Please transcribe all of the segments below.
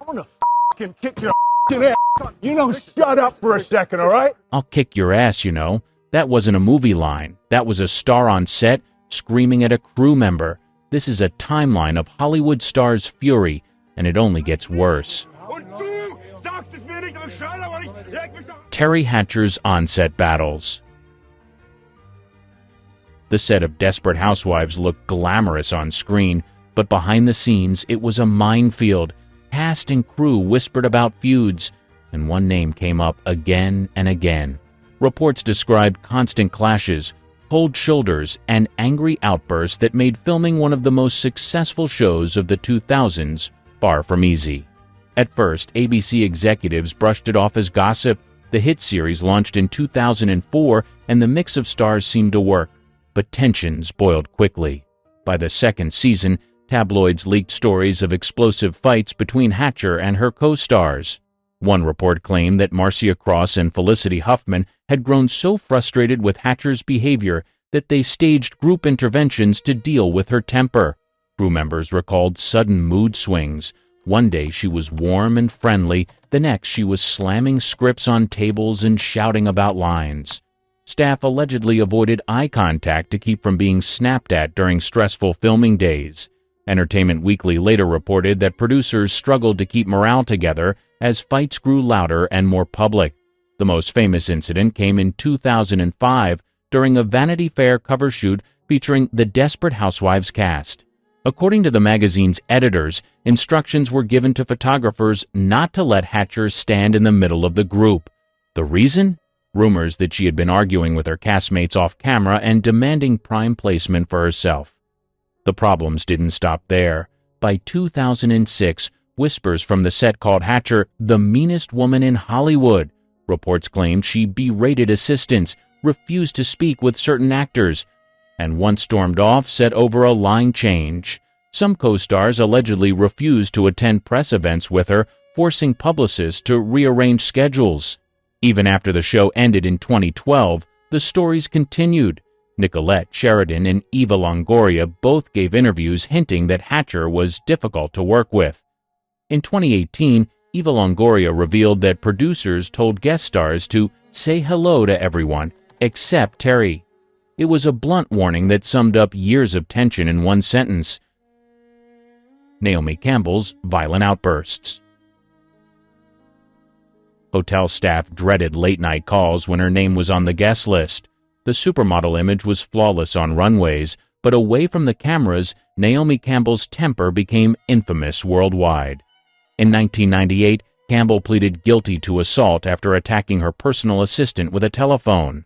gonna fucking kick your ass. You know, shut up for a second, all right? I'll kick your ass, you know. That wasn't a movie line. That was a star on set screaming at a crew member. This is a timeline of Hollywood stars' fury, and it only gets worse. Terry Hatcher's on-set battles. The set of Desperate Housewives looked glamorous on screen, but behind the scenes it was a minefield. Cast and crew whispered about feuds, and one name came up again and again. Reports described constant clashes, cold shoulders, and angry outbursts that made filming one of the most successful shows of the 2000s far from easy. At first, ABC executives brushed it off as gossip. The hit series launched in 2004, and the mix of stars seemed to work. But tensions boiled quickly. By the second season, tabloids leaked stories of explosive fights between Hatcher and her co-stars. One report claimed that Marcia Cross and Felicity Huffman had grown so frustrated with Hatcher's behavior that they staged group interventions to deal with her temper. Crew members recalled sudden mood swings. One day she was warm and friendly, the next she was slamming scripts on tables and shouting about lines. Staff allegedly avoided eye contact to keep from being snapped at during stressful filming days. Entertainment Weekly later reported that producers struggled to keep morale together as fights grew louder and more public. The most famous incident came in 2005 during a Vanity Fair cover shoot featuring the Desperate Housewives cast. According to the magazine's editors, instructions were given to photographers not to let Hatcher stand in the middle of the group. The reason? Rumors that she had been arguing with her castmates off camera and demanding prime placement for herself. The problems didn't stop there. By 2006, whispers from the set called Hatcher the meanest woman in Hollywood. Reports claimed she berated assistants, refused to speak with certain actors, and once stormed off set over a line change. Some co-stars allegedly refused to attend press events with her, forcing publicists to rearrange schedules. Even after the show ended in 2012, the stories continued. Nicolette Sheridan and Eva Longoria both gave interviews hinting that Hatcher was difficult to work with. In 2018, Eva Longoria revealed that producers told guest stars to say hello to everyone, except Terry. It was a blunt warning that summed up years of tension in one sentence. Naomi Campbell's violent outbursts. Hotel staff dreaded late-night calls when her name was on the guest list. The supermodel image was flawless on runways, but away from the cameras, Naomi Campbell's temper became infamous worldwide. In 1998, Campbell pleaded guilty to assault after attacking her personal assistant with a telephone.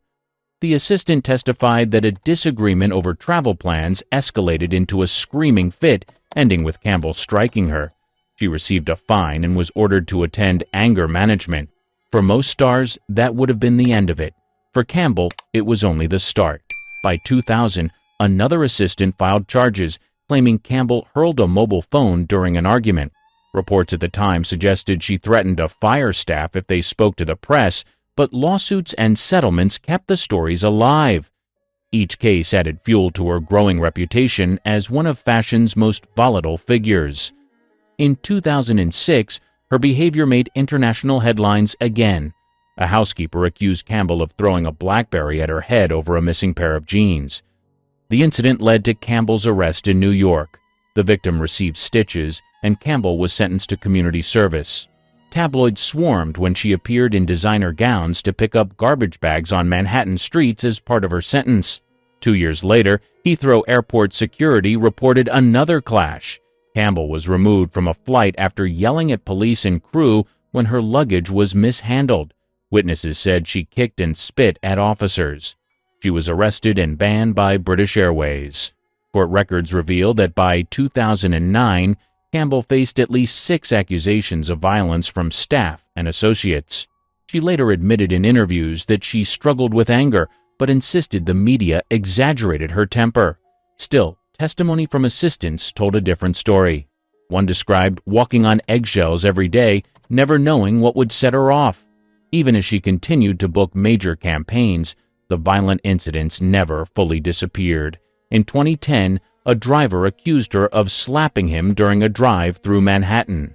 The assistant testified that a disagreement over travel plans escalated into a screaming fit, ending with Campbell striking her. She received a fine and was ordered to attend anger management. For most stars, that would have been the end of it. For Campbell, it was only the start. By 2000, another assistant filed charges, claiming Campbell hurled a mobile phone during an argument. Reports at the time suggested she threatened to fire staff if they spoke to the press, but lawsuits and settlements kept the stories alive. Each case added fuel to her growing reputation as one of fashion's most volatile figures. In 2006, her behavior made international headlines again. A housekeeper accused Campbell of throwing a BlackBerry at her head over a missing pair of jeans. The incident led to Campbell's arrest in New York. The victim received stitches, and Campbell was sentenced to community service. Tabloids swarmed when she appeared in designer gowns to pick up garbage bags on Manhattan streets as part of her sentence. 2 years later, Heathrow Airport security reported another clash. Campbell was removed from a flight after yelling at police and crew when her luggage was mishandled. Witnesses said she kicked and spit at officers. She was arrested and banned by British Airways. Court records reveal that by 2009, Campbell faced at least 6 accusations of violence from staff and associates. She later admitted in interviews that she struggled with anger, but insisted the media exaggerated her temper. Still, testimony from assistants told a different story. One described walking on eggshells every day, never knowing what would set her off. Even as she continued to book major campaigns, the violent incidents never fully disappeared. In 2010, a driver accused her of slapping him during a drive through Manhattan.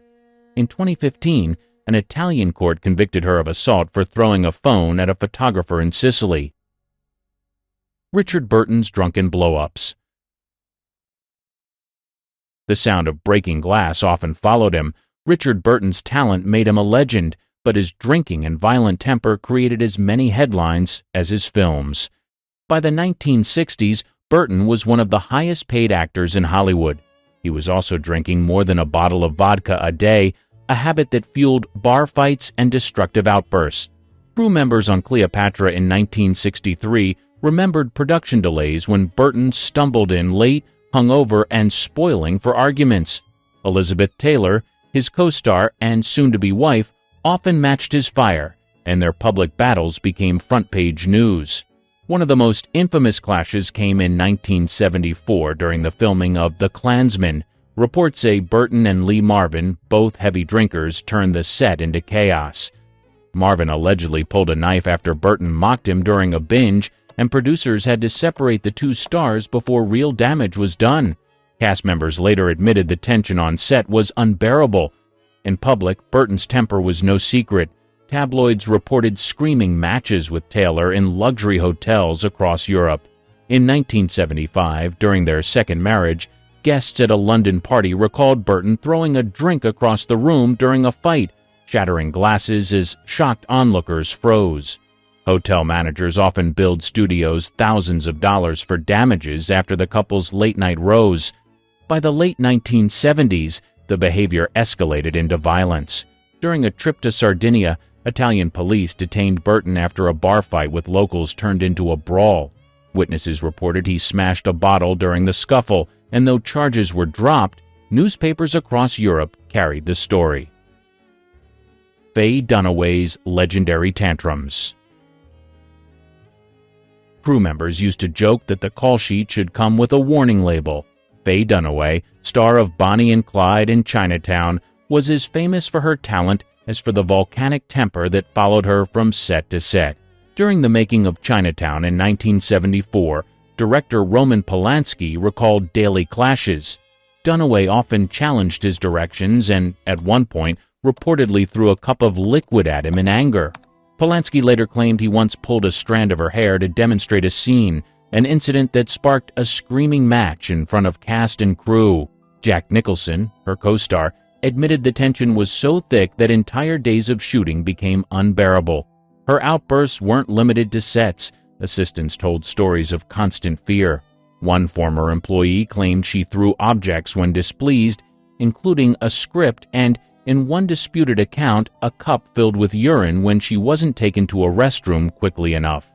In 2015, an Italian court convicted her of assault for throwing a phone at a photographer in Sicily. Richard Burton's drunken blow-ups. The sound of breaking glass often followed him. Richard Burton's talent made him a legend, but his drinking and violent temper created as many headlines as his films. By the 1960s, Burton was one of the highest-paid actors in Hollywood. He was also drinking more than a bottle of vodka a day, a habit that fueled bar fights and destructive outbursts. Crew members on Cleopatra in 1963 remembered production delays when Burton stumbled in late, hungover, and spoiling for arguments. Elizabeth Taylor, his co-star and soon-to-be wife, often matched his fire, and their public battles became front-page news. One of the most infamous clashes came in 1974 during the filming of The Klansman. Reports say Burton and Lee Marvin, both heavy drinkers, turned the set into chaos. Marvin allegedly pulled a knife after Burton mocked him during a binge, and producers had to separate the two stars before real damage was done. Cast members later admitted the tension on set was unbearable. In public, Burton's temper was no secret. Tabloids reported screaming matches with Taylor in luxury hotels across Europe. In 1975, during their second marriage, guests at a London party recalled Burton throwing a drink across the room during a fight, shattering glasses as shocked onlookers froze. Hotel managers often billed studios thousands of dollars for damages after the couple's late-night rows. By the late 1970s, the behavior escalated into violence. During a trip to Sardinia, Italian police detained Burton after a bar fight with locals turned into a brawl. Witnesses reported he smashed a bottle during the scuffle, and though charges were dropped, newspapers across Europe carried the story. Faye Dunaway's legendary tantrums. Crew members used to joke that the call sheet should come with a warning label. Faye Dunaway, star of Bonnie and Clyde in Chinatown, was as famous for her talent as for the volcanic temper that followed her from set to set. During the making of Chinatown in 1974, director Roman Polanski recalled daily clashes. Dunaway often challenged his directions and, at one point, reportedly threw a cup of liquid at him in anger. Polanski later claimed he once pulled a strand of her hair to demonstrate a scene, an incident that sparked a screaming match in front of cast and crew. Jack Nicholson, her co-star, admitted the tension was so thick that entire days of shooting became unbearable. Her outbursts weren't limited to sets. Assistants told stories of constant fear. One former employee claimed she threw objects when displeased, including a script and, in one disputed account, a cup filled with urine when she wasn't taken to a restroom quickly enough.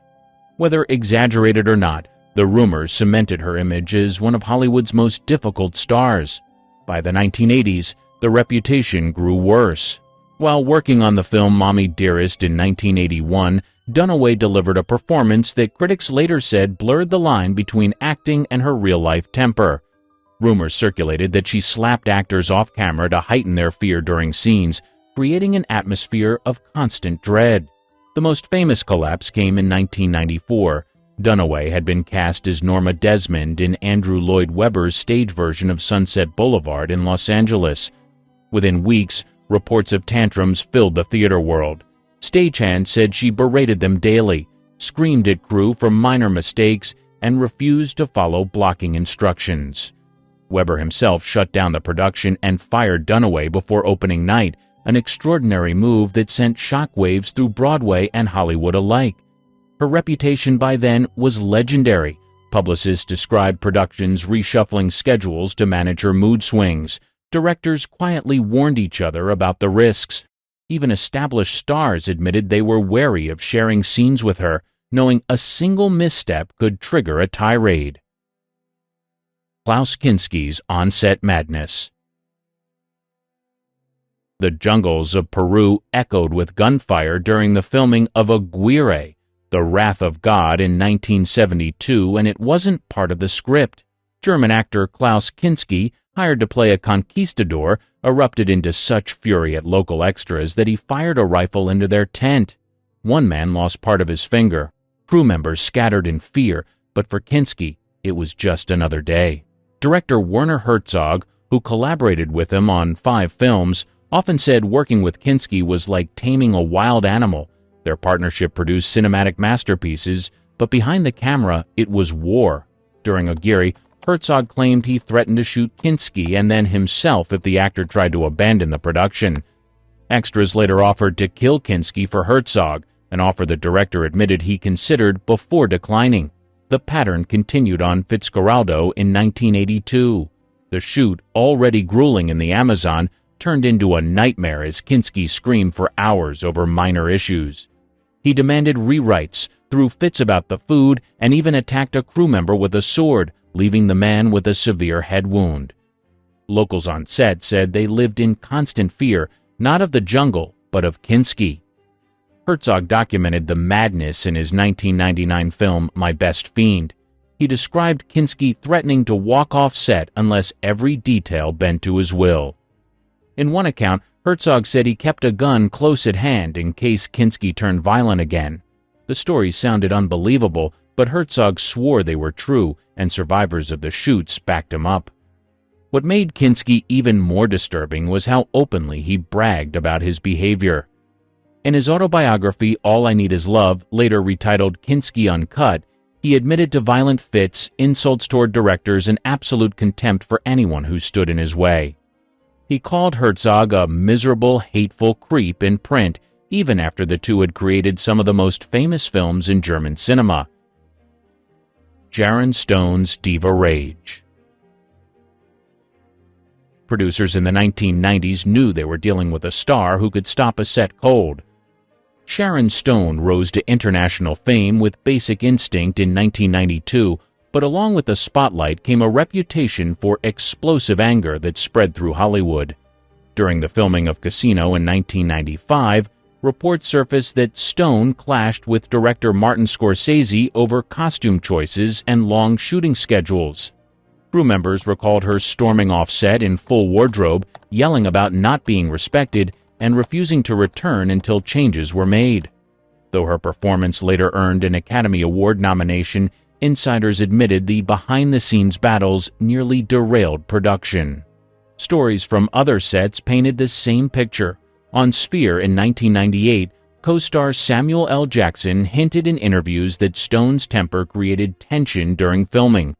Whether exaggerated or not, the rumors cemented her image as one of Hollywood's most difficult stars. By the 1980s, the reputation grew worse. While working on the film Mommy Dearest in 1981, Dunaway delivered a performance that critics later said blurred the line between acting and her real-life temper. Rumors circulated that she slapped actors off camera to heighten their fear during scenes, creating an atmosphere of constant dread. The most famous collapse came in 1994. Dunaway had been cast as Norma Desmond in Andrew Lloyd Webber's stage version of Sunset Boulevard in Los Angeles. Within weeks, reports of tantrums filled the theater world. Stagehands said she berated them daily, screamed at crew for minor mistakes, and refused to follow blocking instructions. Webber himself shut down the production and fired Dunaway before opening night, an extraordinary move that sent shockwaves through Broadway and Hollywood alike. Her reputation by then was legendary. Publicists described productions reshuffling schedules to manage her mood swings. Directors quietly warned each other about the risks. Even established stars admitted they were wary of sharing scenes with her, knowing a single misstep could trigger a tirade. Klaus Kinski's on-set madness. The jungles of Peru echoed with gunfire during the filming of Aguirre, The Wrath of God, in 1972, and it wasn't part of the script. German actor Klaus Kinski, hired to play a conquistador, erupted into such fury at local extras that he fired a rifle into their tent. One man lost part of his finger. Crew members scattered in fear, but for Kinski, it was just another day. Director Werner Herzog, who collaborated with him on 5 films, often said working with Kinski was like taming a wild animal. Their partnership produced cinematic masterpieces, but behind the camera, it was war. During Aguirre, Herzog claimed he threatened to shoot Kinski and then himself if the actor tried to abandon the production. Extras later offered to kill Kinski for Herzog, an offer the director admitted he considered before declining. The pattern continued on Fitzcarraldo in 1982. The shoot, already grueling in the Amazon, turned into a nightmare as Kinski screamed for hours over minor issues. He demanded rewrites, threw fits about the food, and even attacked a crew member with a sword, leaving the man with a severe head wound. Locals on set said they lived in constant fear, not of the jungle, but of Kinski. Herzog documented the madness in his 1999 film My Best Fiend. He described Kinski threatening to walk off set unless every detail bent to his will. In one account, Herzog said he kept a gun close at hand in case Kinski turned violent again. The stories sounded unbelievable, but Herzog swore they were true, and survivors of the shoots backed him up. What made Kinski even more disturbing was how openly he bragged about his behavior. In his autobiography, All I Need Is Love, later retitled Kinski Uncut, he admitted to violent fits, insults toward directors, and absolute contempt for anyone who stood in his way. He called Herzog a miserable, hateful creep in print, even after the two had created some of the most famous films in German cinema. Sharon Stone's Diva Rage. Producers in the 1990s knew they were dealing with a star who could stop a set cold. Sharon Stone rose to international fame with Basic Instinct in 1992, but along with the spotlight came a reputation for explosive anger that spread through Hollywood. During the filming of Casino in 1995, reports surfaced that Stone clashed with director Martin Scorsese over costume choices and long shooting schedules. Crew members recalled her storming off set in full wardrobe, yelling about not being respected, and refusing to return until changes were made. Though her performance later earned an Academy Award nomination, insiders admitted the behind-the-scenes battles nearly derailed production. Stories from other sets painted the same picture. On Sphere in 1998, co-star Samuel L. Jackson hinted in interviews that Stone's temper created tension during filming.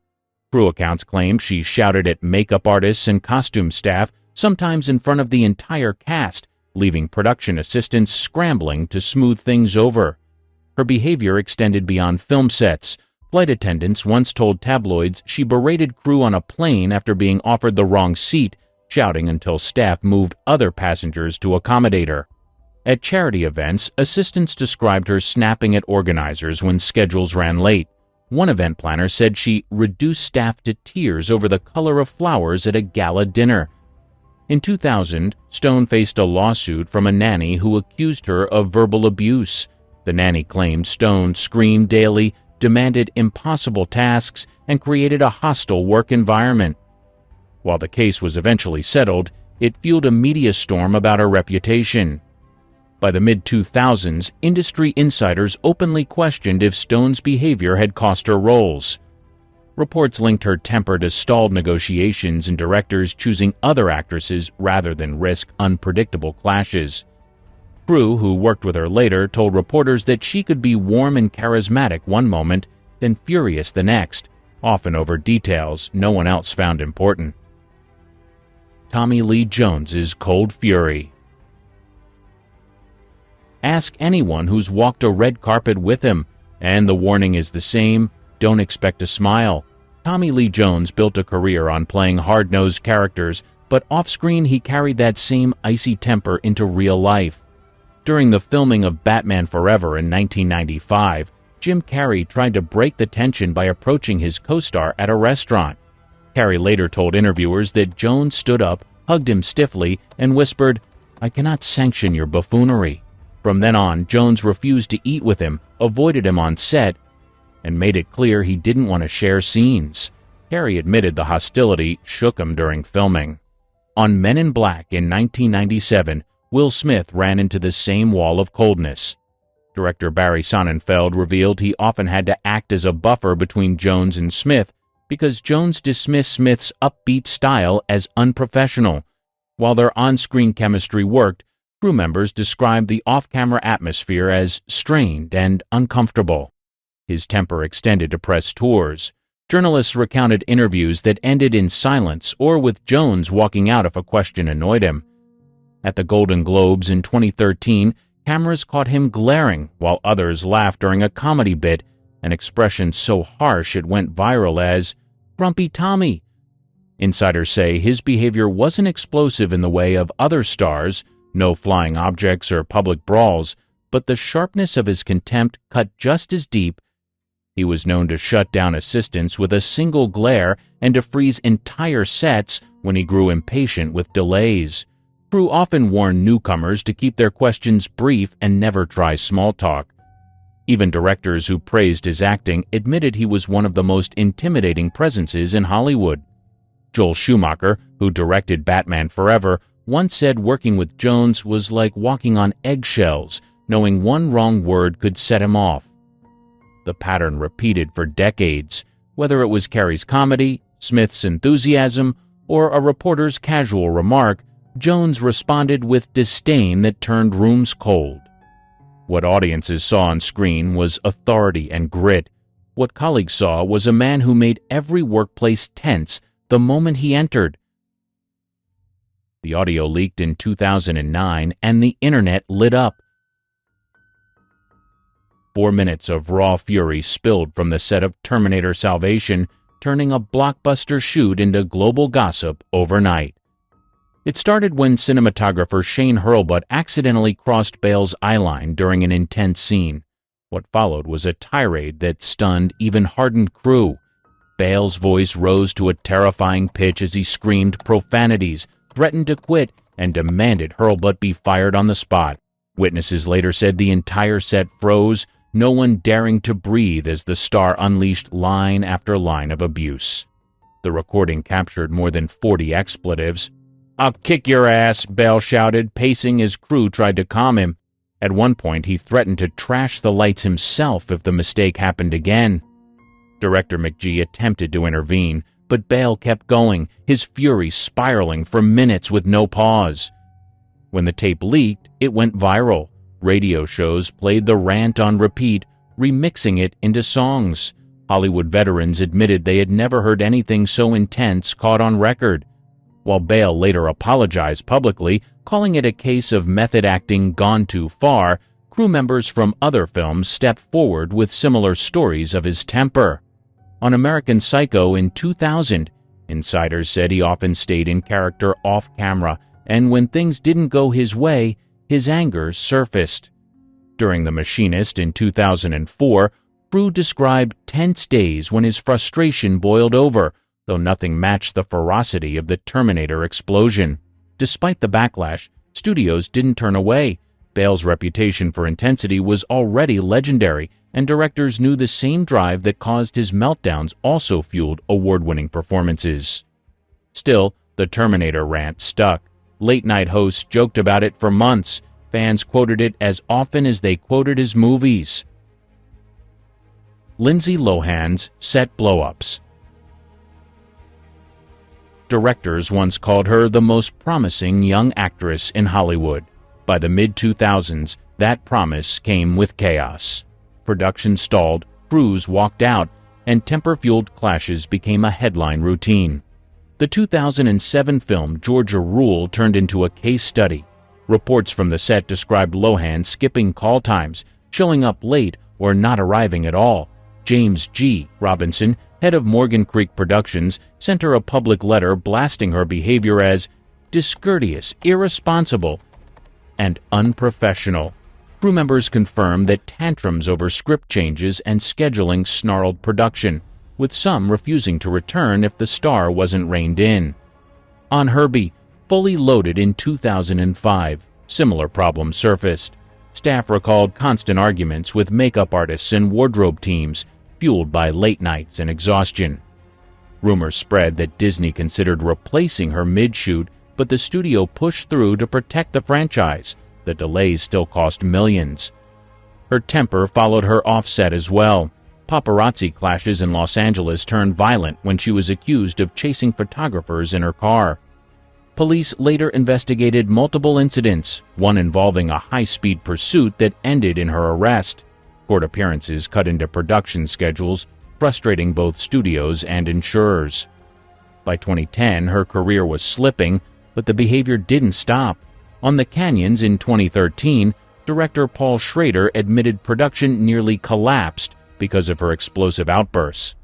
Crew accounts claim she shouted at makeup artists and costume staff, sometimes in front of the entire cast, leaving production assistants scrambling to smooth things over. Her behavior extended beyond film sets. Flight attendants once told tabloids she berated crew on a plane after being offered the wrong seat, shouting until staff moved other passengers to accommodate her. At charity events, assistants described her snapping at organizers when schedules ran late. One event planner said she reduced staff to tears over the color of flowers at a gala dinner. In 2000, Stone faced a lawsuit from a nanny who accused her of verbal abuse. The nanny claimed Stone screamed daily, demanded impossible tasks, and created a hostile work environment. While the case was eventually settled, it fueled a media storm about her reputation. By the mid-2000s, industry insiders openly questioned if Stone's behavior had cost her roles. Reports linked her temper to stalled negotiations and directors choosing other actresses rather than risk unpredictable clashes. Crew, who worked with her later, told reporters that she could be warm and charismatic one moment, then furious the next, often over details no one else found important. Tommy Lee Jones's Cold Fury. Ask anyone who's walked a red carpet with him, and the warning is the same: don't expect a smile. Tommy Lee Jones built a career on playing hard-nosed characters, but off-screen he carried that same icy temper into real life. During the filming of Batman Forever in 1995, Jim Carrey tried to break the tension by approaching his co-star at a restaurant. Carrey later told interviewers that Jones stood up, hugged him stiffly, and whispered, "I cannot sanction your buffoonery." From then on, Jones refused to eat with him, avoided him on set, and made it clear he didn't want to share scenes. Carrey admitted the hostility shook him during filming. On Men in Black in 1997, Will Smith ran into the same wall of coldness. Director Barry Sonnenfeld revealed he often had to act as a buffer between Jones and Smith because Jones dismissed Smith's upbeat style as unprofessional. While their on-screen chemistry worked, crew members described the off-camera atmosphere as strained and uncomfortable. His temper extended to press tours. Journalists recounted interviews that ended in silence or with Jones walking out if a question annoyed him. At the Golden Globes in 2013, cameras caught him glaring while others laughed during a comedy bit, an expression so harsh it went viral as "Grumpy Tommy." Insiders say his behavior wasn't explosive in the way of other stars, no flying objects or public brawls, but the sharpness of his contempt cut just as deep. He was known to shut down assistants with a single glare and to freeze entire sets when he grew impatient with delays. Crew often warned newcomers to keep their questions brief and never try small talk. Even directors who praised his acting admitted he was one of the most intimidating presences in Hollywood. Joel Schumacher, who directed Batman Forever, once said working with Jones was like walking on eggshells, knowing one wrong word could set him off. The pattern repeated for decades, whether it was Carey's comedy, Smith's enthusiasm, or a reporter's casual remark. Jones responded with disdain that turned rooms cold. What audiences saw on screen was authority and grit. What colleagues saw was a man who made every workplace tense the moment he entered. The audio leaked in 2009, and the internet lit up. 4 minutes of raw fury spilled from the set of Terminator Salvation, turning a blockbuster shoot into global gossip overnight. It started when cinematographer Shane Hurlbut accidentally crossed Bale's eyeline during an intense scene. What followed was a tirade that stunned even hardened crew. Bale's voice rose to a terrifying pitch as he screamed profanities, threatened to quit, and demanded Hurlbut be fired on the spot. Witnesses later said the entire set froze, no one daring to breathe as the star unleashed line after line of abuse. The recording captured more than 40 expletives. "I'll kick your ass," Bale shouted, pacing as crew tried to calm him. At one point, he threatened to trash the lights himself if the mistake happened again. Director McGee attempted to intervene, but Bale kept going, his fury spiraling for minutes with no pause. When the tape leaked, it went viral. Radio shows played the rant on repeat, remixing it into songs. Hollywood veterans admitted they had never heard anything so intense caught on record. While Bale later apologized publicly, calling it a case of method acting gone too far, crew members from other films stepped forward with similar stories of his temper. On American Psycho in 2000, insiders said he often stayed in character off-camera, and when things didn't go his way, his anger surfaced. During The Machinist in 2004, crew described tense days when his frustration boiled over, though nothing matched the ferocity of the Terminator explosion. Despite the backlash, studios didn't turn away. Bale's reputation for intensity was already legendary, and directors knew the same drive that caused his meltdowns also fueled award-winning performances. Still, the Terminator rant stuck. Late-night hosts joked about it for months. Fans quoted it as often as they quoted his movies. Lindsay Lohan's set blow-ups. Directors once called her the most promising young actress in Hollywood. By the mid-2000s, that promise came with chaos. Production stalled, crews walked out, and temper-fueled clashes became a headline routine. The 2007 film Georgia Rule turned into a case study. Reports from the set described Lohan skipping call times, showing up late, or not arriving at all. James G. Robinson, head of Morgan Creek Productions, sent her a public letter blasting her behavior as discourteous, irresponsible, and unprofessional. Crew members confirmed that tantrums over script changes and scheduling snarled production, with some refusing to return if the star wasn't reined in. On Herbie, fully loaded in 2005, similar problems surfaced. Staff recalled constant arguments with makeup artists and wardrobe teams, fueled by late nights and exhaustion. Rumors spread that Disney considered replacing her mid-shoot, but the studio pushed through to protect the franchise. The delays still cost millions. Her temper followed her off-set as well. Paparazzi clashes in Los Angeles turned violent when she was accused of chasing photographers in her car. Police later investigated multiple incidents, one involving a high-speed pursuit that ended in her arrest. Court appearances cut into production schedules, frustrating both studios and insurers. By 2010, her career was slipping, but the behavior didn't stop. On The Canyons in 2013, director Paul Schrader admitted production nearly collapsed because of her explosive outbursts.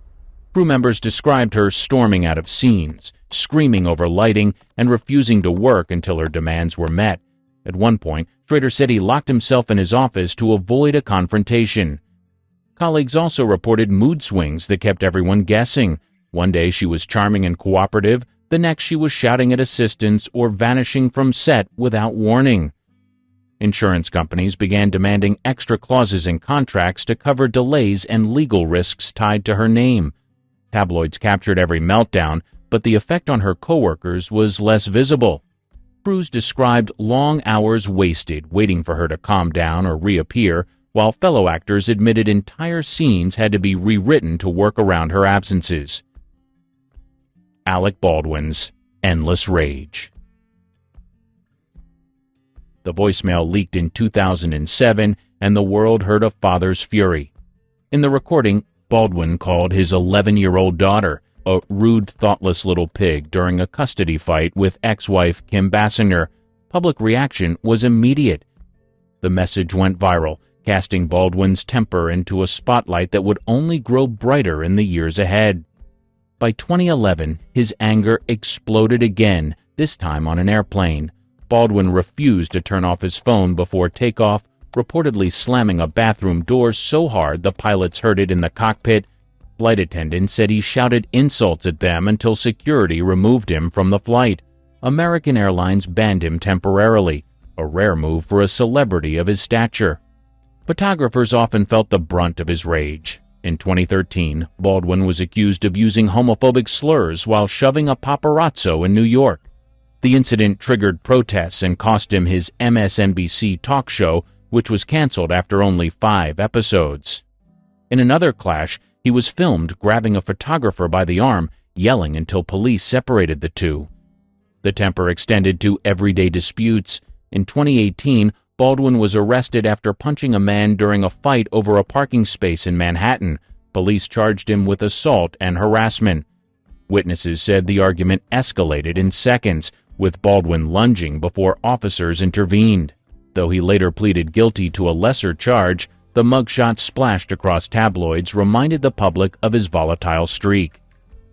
Crew members described her storming out of scenes, screaming over lighting, and refusing to work until her demands were met. At one point, Schrader said he locked himself in his office to avoid a confrontation. Colleagues also reported mood swings that kept everyone guessing. One day she was charming and cooperative, the next she was shouting at assistants or vanishing from set without warning. Insurance companies began demanding extra clauses in contracts to cover delays and legal risks tied to her name. Tabloids captured every meltdown, but the effect on her coworkers was less visible. Crews described long hours wasted waiting for her to calm down or reappear, while fellow actors admitted entire scenes had to be rewritten to work around her absences. Alec Baldwin's endless rage. The voicemail leaked in 2007, and the world heard a father's fury. In the recording, Baldwin called his 11-year-old daughter a rude, thoughtless little pig during a custody fight with ex-wife Kim Basinger. Public reaction was immediate. The message went viral, casting Baldwin's temper into a spotlight that would only grow brighter in the years ahead. By 2011, his anger exploded again, this time on an airplane. Baldwin refused to turn off his phone before takeoff, reportedly slamming a bathroom door so hard the pilots heard it in the cockpit. Flight attendants said he shouted insults at them until security removed him from the flight. American Airlines banned him temporarily, a rare move for a celebrity of his stature. Photographers often felt the brunt of his rage. In 2013, Baldwin was accused of using homophobic slurs while shoving a paparazzo in New York. The incident triggered protests and cost him his MSNBC talk show, which was canceled after only 5 episodes. In another clash, he was filmed grabbing a photographer by the arm, yelling until police separated the two. The temper extended to everyday disputes. In 2018, Baldwin was arrested after punching a man during a fight over a parking space in Manhattan. Police charged him with assault and harassment. Witnesses said the argument escalated in seconds, with Baldwin lunging before officers intervened. Though he later pleaded guilty to a lesser charge, the mugshot splashed across tabloids reminded the public of his volatile streak.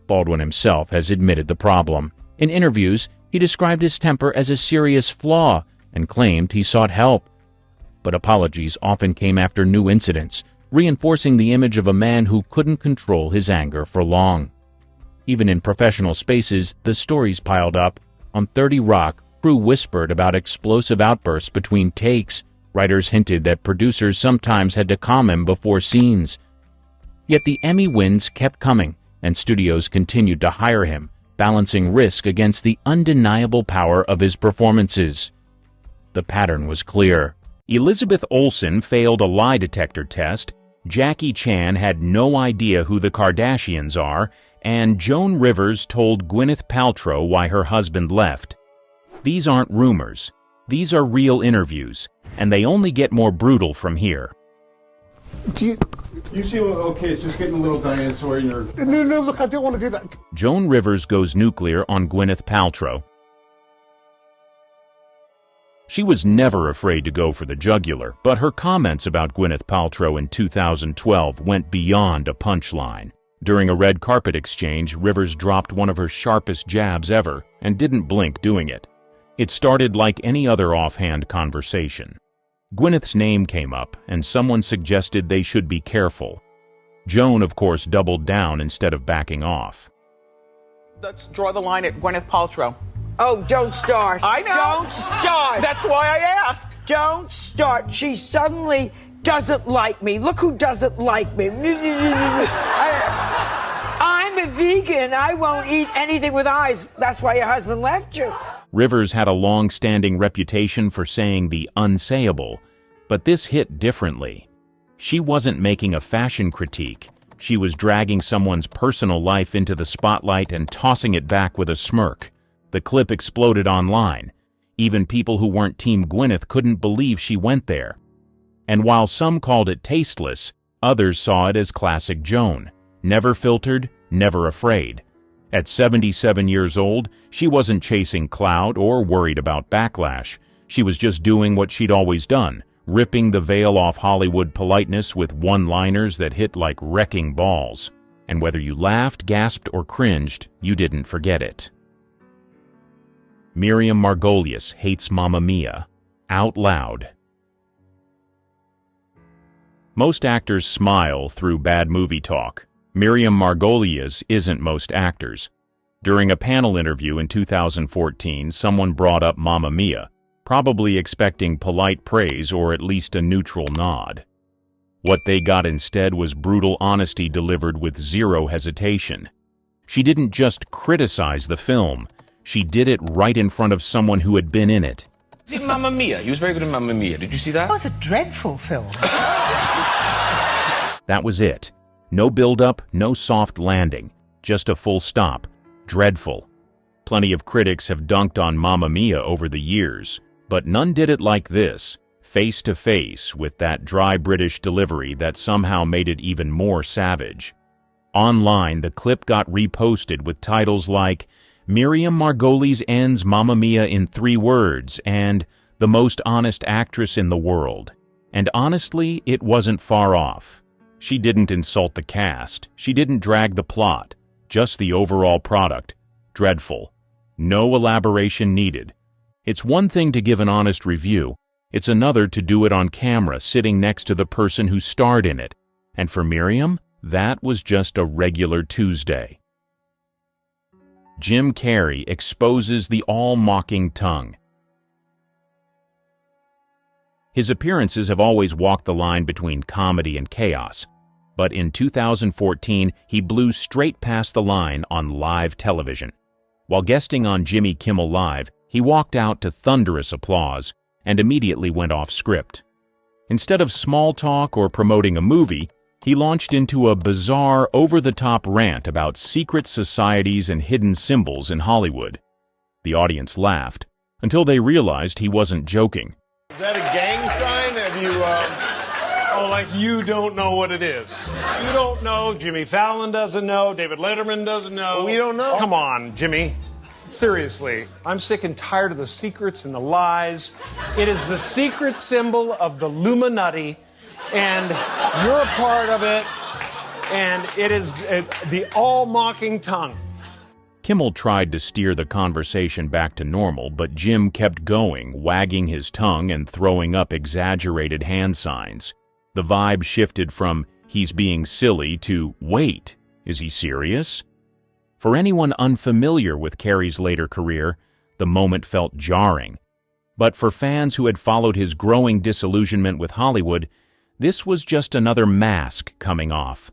Baldwin himself has admitted the problem. In interviews, he described his temper as a serious flaw and claimed he sought help. But apologies often came after new incidents, reinforcing the image of a man who couldn't control his anger for long. Even in professional spaces, the stories piled up. On 30 Rock, crew whispered about explosive outbursts between takes. Writers hinted that producers sometimes had to calm him before scenes. Yet the Emmy wins kept coming, and studios continued to hire him, balancing risk against the undeniable power of his performances. The pattern was clear. Elizabeth Olsen failed a lie detector test, Jackie Chan had no idea who the Kardashians are, and Joan Rivers told Gwyneth Paltrow why her husband left. These aren't rumors. These are real interviews, and they only get more brutal from here. You seem okay. It's just getting a little dinosaur in your... No, look, I don't want to do that. Joan Rivers goes nuclear on Gwyneth Paltrow. She was never afraid to go for the jugular, but her comments about Gwyneth Paltrow in 2012 went beyond a punchline. During a red carpet exchange, Rivers dropped one of her sharpest jabs ever and didn't blink doing it. It started like any other offhand conversation. Gwyneth's name came up, and someone suggested they should be careful. Joan, of course, doubled down instead of backing off. Let's draw the line at Gwyneth Paltrow. Oh, don't start. I know. Don't start. That's why I asked. Don't start. She suddenly doesn't like me. Look who doesn't like me. I'm a vegan. I won't eat anything with eyes. That's why your husband left you. Rivers had a long-standing reputation for saying the unsayable, but this hit differently. She wasn't making a fashion critique. She was dragging someone's personal life into the spotlight and tossing it back with a smirk. The clip exploded online. Even people who weren't Team Gwyneth couldn't believe she went there. And while some called it tasteless, others saw it as classic Joan. Never filtered, never afraid. At 77 years old, she wasn't chasing clout or worried about backlash. She was just doing what she'd always done, ripping the veil off Hollywood politeness with one-liners that hit like wrecking balls. And whether you laughed, gasped, or cringed, you didn't forget it. Miriam Margolyes hates Mamma Mia. Out loud. Most actors smile through bad movie talk. Miriam Margolyes isn't most actors. During a panel interview in 2014, someone brought up Mamma Mia, probably expecting polite praise or at least a neutral nod. What they got instead was brutal honesty delivered with zero hesitation. She didn't just criticize the film, she did it right in front of someone who had been in it. See Mamma Mia? He was very good in Mamma Mia. Did you see that? That was a dreadful film. That was it. No build-up, no soft landing. Just a full stop. Dreadful. Plenty of critics have dunked on Mamma Mia over the years, but none did it like this, face-to-face with that dry British delivery that somehow made it even more savage. Online, the clip got reposted with titles like, "Miriam Margolyes ends Mamma Mia in 3 words," and "The most honest actress in the world." And honestly, it wasn't far off. She didn't insult the cast. She didn't drag the plot. Just the overall product. Dreadful. No elaboration needed. It's one thing to give an honest review. It's another to do it on camera, sitting next to the person who starred in it. And for Miriam, that was just a regular Tuesday. Jim Carrey exposes the all-mocking tongue. His appearances have always walked the line between comedy and chaos, but in 2014 he blew straight past the line on live television. While guesting on Jimmy Kimmel Live, he walked out to thunderous applause and immediately went off script. Instead of small talk or promoting a movie, he launched into a bizarre, over-the-top rant about secret societies and hidden symbols in Hollywood. The audience laughed, until they realized he wasn't joking. Is that a gang sign? Have you, Oh, like you don't know what it is. You don't know. Jimmy Fallon doesn't know. David Letterman doesn't know. We don't know. Come on, Jimmy. Seriously, I'm sick and tired of the secrets and the lies. It is the secret symbol of the Illuminati, and you're a part of it, and it is the all-mocking tongue. Kimmel tried to steer the conversation back to normal, but Jim kept going, wagging his tongue and throwing up exaggerated hand signs. The vibe shifted from, "he's being silly," to, "wait, is he serious?" For anyone unfamiliar with Carrey's later career, the moment felt jarring. But for fans who had followed his growing disillusionment with Hollywood, this was just another mask coming off.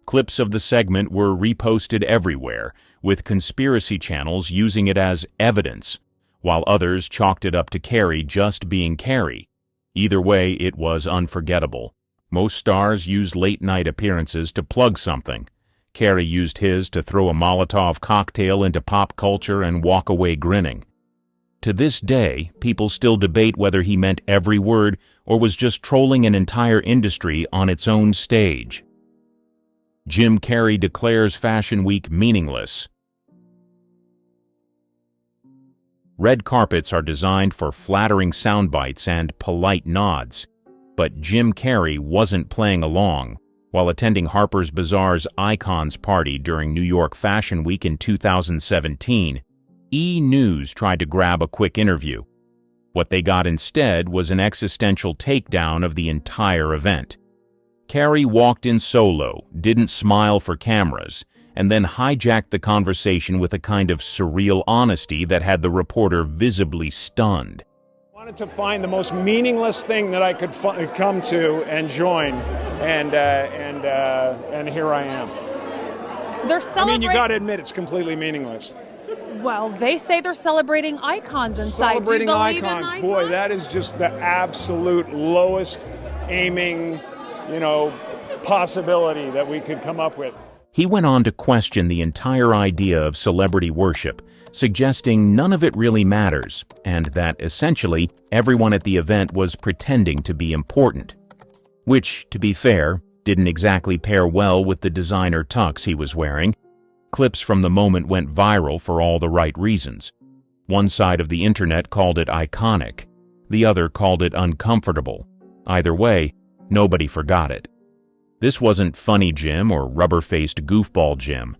Clips of the segment were reposted everywhere, with conspiracy channels using it as evidence, while others chalked it up to Carrey just being Carrey. Either way, it was unforgettable. Most stars use late-night appearances to plug something. Carrey used his to throw a Molotov cocktail into pop culture and walk away grinning. To this day, people still debate whether he meant every word or was just trolling an entire industry on its own stage. Jim Carrey declares Fashion Week meaningless. Red carpets are designed for flattering sound bites and polite nods, but Jim Carrey wasn't playing along. While attending Harper's Bazaar's Icons party during New York Fashion Week in 2017, E! News tried to grab a quick interview. What they got instead was an existential takedown of the entire event. Carrey walked in solo, didn't smile for cameras, and then hijacked the conversation with a kind of surreal honesty that had the reporter visibly stunned. I wanted to find the most meaningless thing that I could come to and join, and here I am. They're celebrating. You got to admit it's completely meaningless. Well, they say they're celebrating icons inside. Celebrating Do you believe icons. in Boy, that is just the absolute lowest aiming, possibility that we could come up with. He went on to question the entire idea of celebrity worship, suggesting none of it really matters, and that essentially everyone at the event was pretending to be important. Which, to be fair, didn't exactly pair well with the designer tux he was wearing. Clips from the moment went viral for all the right reasons. One side of the internet called it iconic, the other called it uncomfortable. Either way, nobody forgot it. This wasn't Funny Jim or rubber-faced goofball Jim.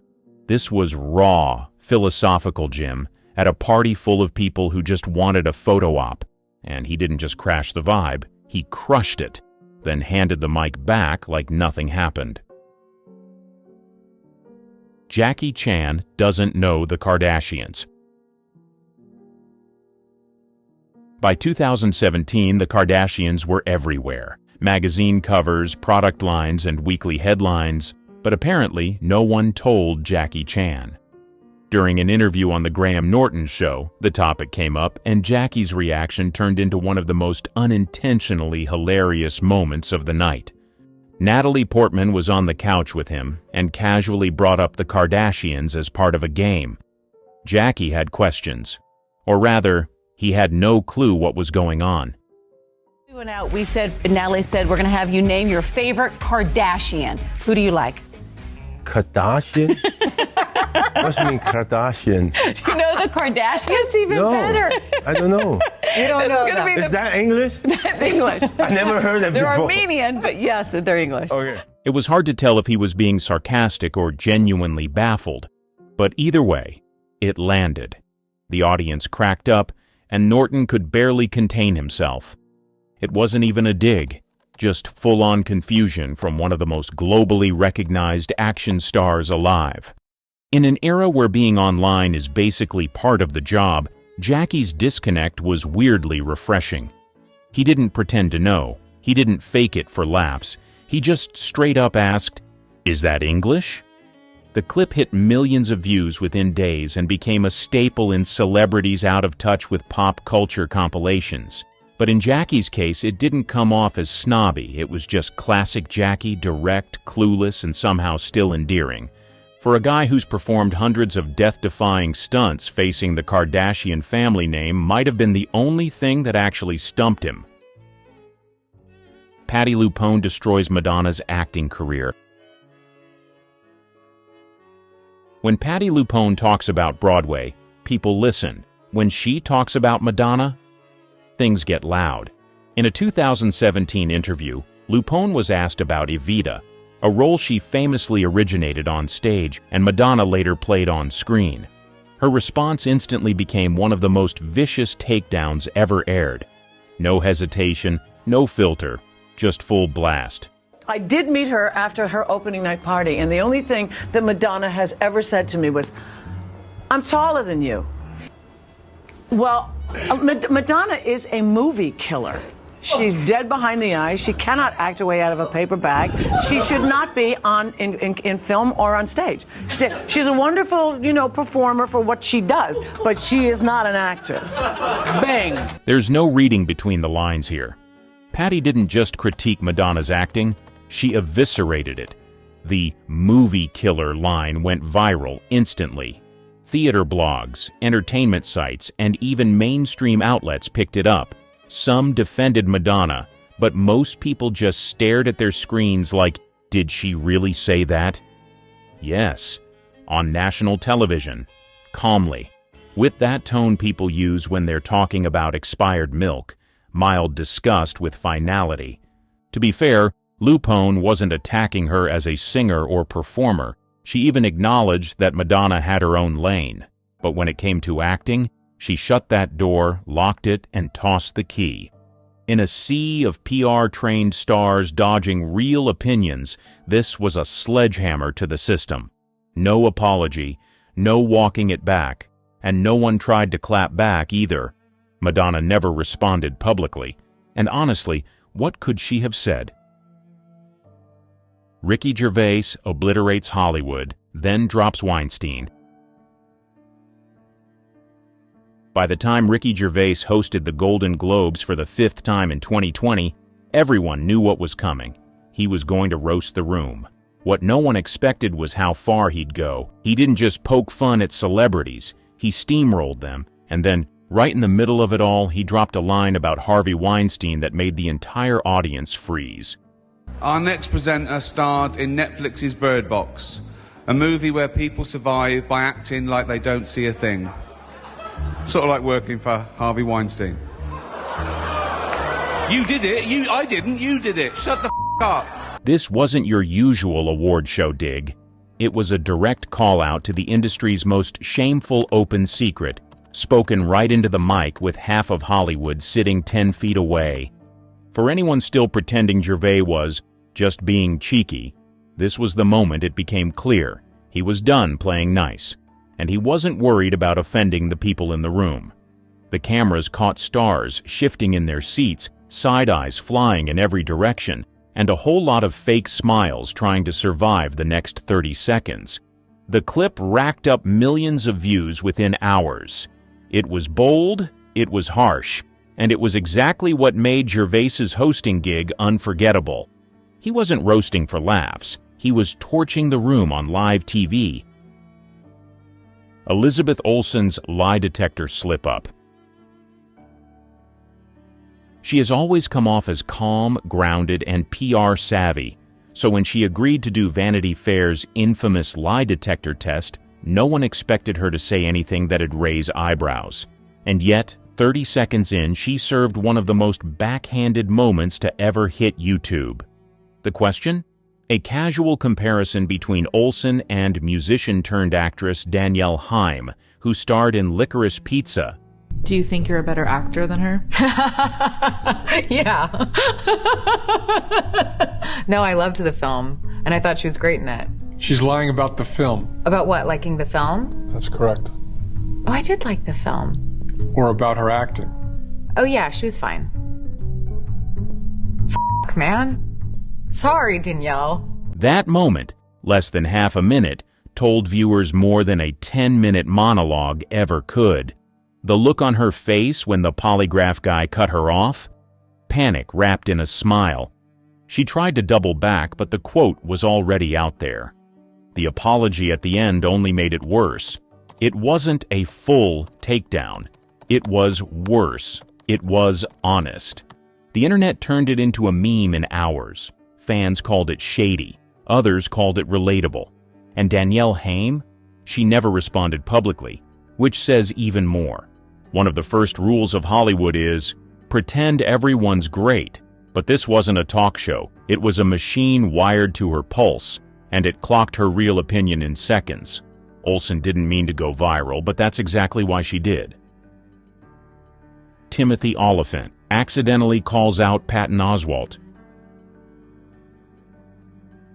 This was raw, philosophical Jim at a party full of people who just wanted a photo op. And he didn't just crash the vibe, he crushed it, then handed the mic back like nothing happened. Jackie Chan doesn't know the Kardashians. By 2017, the Kardashians were everywhere. Magazine covers, product lines, and weekly headlines, but apparently no one told Jackie Chan. During an interview on the Graham Norton show, the topic came up, and Jackie's reaction turned into one of the most unintentionally hilarious moments of the night. Natalie Portman was on the couch with him and casually brought up the Kardashians as part of a game. Jackie had questions, or rather, he had no clue what was going on. We went out, Natalie said, we're going to have you name your favorite Kardashian. Who do you like? Kardashian? What do you mean Kardashian? Do you know the Kardashians? Even better. I don't know. You don't know them. Is that English? That's English. I never heard that They're before. Armenian, but yes, they're English. Okay. It was hard to tell if he was being sarcastic or genuinely baffled, but either way, it landed. The audience cracked up, and Norton could barely contain himself. It wasn't even a dig, just full-on confusion from one of the most globally recognized action stars alive. In an era where being online is basically part of the job, Jackie's disconnect was weirdly refreshing. He didn't pretend to know. He didn't fake it for laughs. He just straight up asked, "Is that English?" The clip hit millions of views within days and became a staple in celebrities out of touch with pop culture compilations. But in Jackie's case, it didn't come off as snobby. It was just classic Jackie, direct, clueless, and somehow still endearing. For a guy who's performed hundreds of death-defying stunts, facing the Kardashian family name might have been the only thing that actually stumped him. Patti LuPone destroys Madonna's acting career. When Patti LuPone talks about Broadway, people listen. When she talks about Madonna, things get loud. In a 2017 interview, LuPone was asked about Evita, a role she famously originated on stage and Madonna later played on screen. Her response instantly became one of the most vicious takedowns ever aired. No hesitation, no filter, just full blast. I did meet her after her opening night party, and the only thing that Madonna has ever said to me was, "I'm taller than you." Well, Madonna is a movie killer. She's dead behind the eyes. She cannot act her way out of a paper bag. She should not be in film or on stage. She's a wonderful, performer for what she does, but she is not an actress. Bang. There's no reading between the lines here. Patti didn't just critique Madonna's acting, she eviscerated it. The "movie killer" line went viral instantly. Theater blogs, entertainment sites, and even mainstream outlets picked it up. Some defended Madonna, but most people just stared at their screens like, did she really say that? Yes, on national television, calmly, with that tone people use when they're talking about expired milk, mild disgust with finality. To be fair, LuPone wasn't attacking her as a singer or performer. She even acknowledged that Madonna had her own lane. But when it came to acting, she shut that door, locked it, and tossed the key. In a sea of PR-trained stars dodging real opinions, this was a sledgehammer to the system. No apology, no walking it back, and no one tried to clap back either. Madonna never responded publicly, and honestly, what could she have said? Ricky Gervais obliterates Hollywood, then drops Weinstein. By the time Ricky Gervais hosted the Golden Globes for the 5th time in 2020, everyone knew what was coming. He was going to roast the room. What no one expected was how far he'd go. He didn't just poke fun at celebrities, he steamrolled them, and then, right in the middle of it all, he dropped a line about Harvey Weinstein that made the entire audience freeze. Our next presenter starred in Netflix's Bird Box, a movie where people survive by acting like they don't see a thing. Sort of like working for Harvey Weinstein. You did it. I didn't. You did it. Shut the up. This wasn't your usual award show dig. It was a direct call-out to the industry's most shameful open secret, spoken right into the mic with half of Hollywood sitting 10 feet away. For anyone still pretending Gervais was just being cheeky, this was the moment it became clear he was done playing nice, and he wasn't worried about offending the people in the room. The cameras caught stars shifting in their seats, side eyes flying in every direction, and a whole lot of fake smiles trying to survive the next 30 seconds. The clip racked up millions of views within hours. It was bold, it was harsh, and it was exactly what made Gervais's hosting gig unforgettable. He wasn't roasting for laughs, he was torching the room on live TV. Elizabeth Olsen's lie detector slip-up. She has always come off as calm, grounded, and PR savvy, so when she agreed to do Vanity Fair's infamous lie detector test, no one expected her to say anything that'd raise eyebrows. And yet, 30 seconds in, she served one of the most backhanded moments to ever hit YouTube. The question? A casual comparison between Olsen and musician-turned-actress Danielle Haim, who starred in Licorice Pizza. Do you think you're a better actor than her? Yeah. No, I loved the film, and I thought she was great in it. She's lying about the film. About what, liking the film? That's correct. Oh, I did like the film. Or about her acting. Oh, yeah, she was fine. F***, man. Sorry, Danielle. That moment, less than half a minute, told viewers more than a 10-minute monologue ever could. The look on her face when the polygraph guy cut her off? Panic wrapped in a smile. She tried to double back, but the quote was already out there. The apology at the end only made it worse. It wasn't a full takedown. It was worse. It was honest. The internet turned it into a meme in hours. Fans called it shady. Others called it relatable. And Danielle Haim? She never responded publicly, which says even more. One of the first rules of Hollywood is, pretend everyone's great. But this wasn't a talk show. It was a machine wired to her pulse, and it clocked her real opinion in seconds. Olsen didn't mean to go viral, but that's exactly why she did. Timothy Oliphant accidentally calls out Patton Oswalt.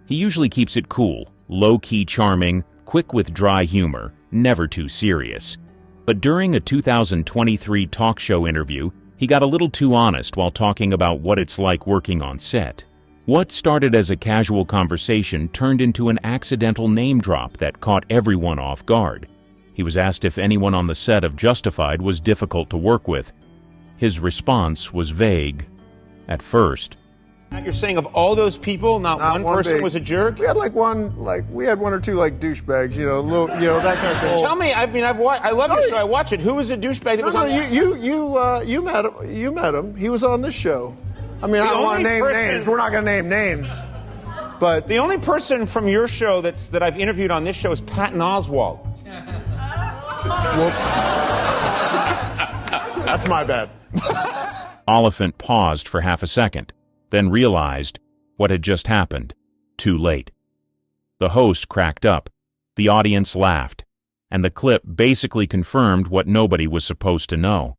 He usually keeps it cool, low-key charming, quick with dry humor, never too serious. But during a 2023 talk show interview, he got a little too honest while talking about what it's like working on set. What started as a casual conversation turned into an accidental name drop that caught everyone off guard. He was asked if anyone on the set of Justified was difficult to work with. His response was vague. At first. You're saying of all those people, not one person was a jerk? We had we had one or two douchebags, that kind of thing. Tell me, I love your show, I watch it. Who was a douchebag that was on you met him. You met him. He was on this show. I mean, I don't want to name names. We're not going to name names. But the only person from your show that I've interviewed on this show is Patton Oswalt. Well, that's my bad. Oliphant paused for half a second, then realized what had just happened. Too late. The host cracked up, the audience laughed, and the clip basically confirmed what nobody was supposed to know.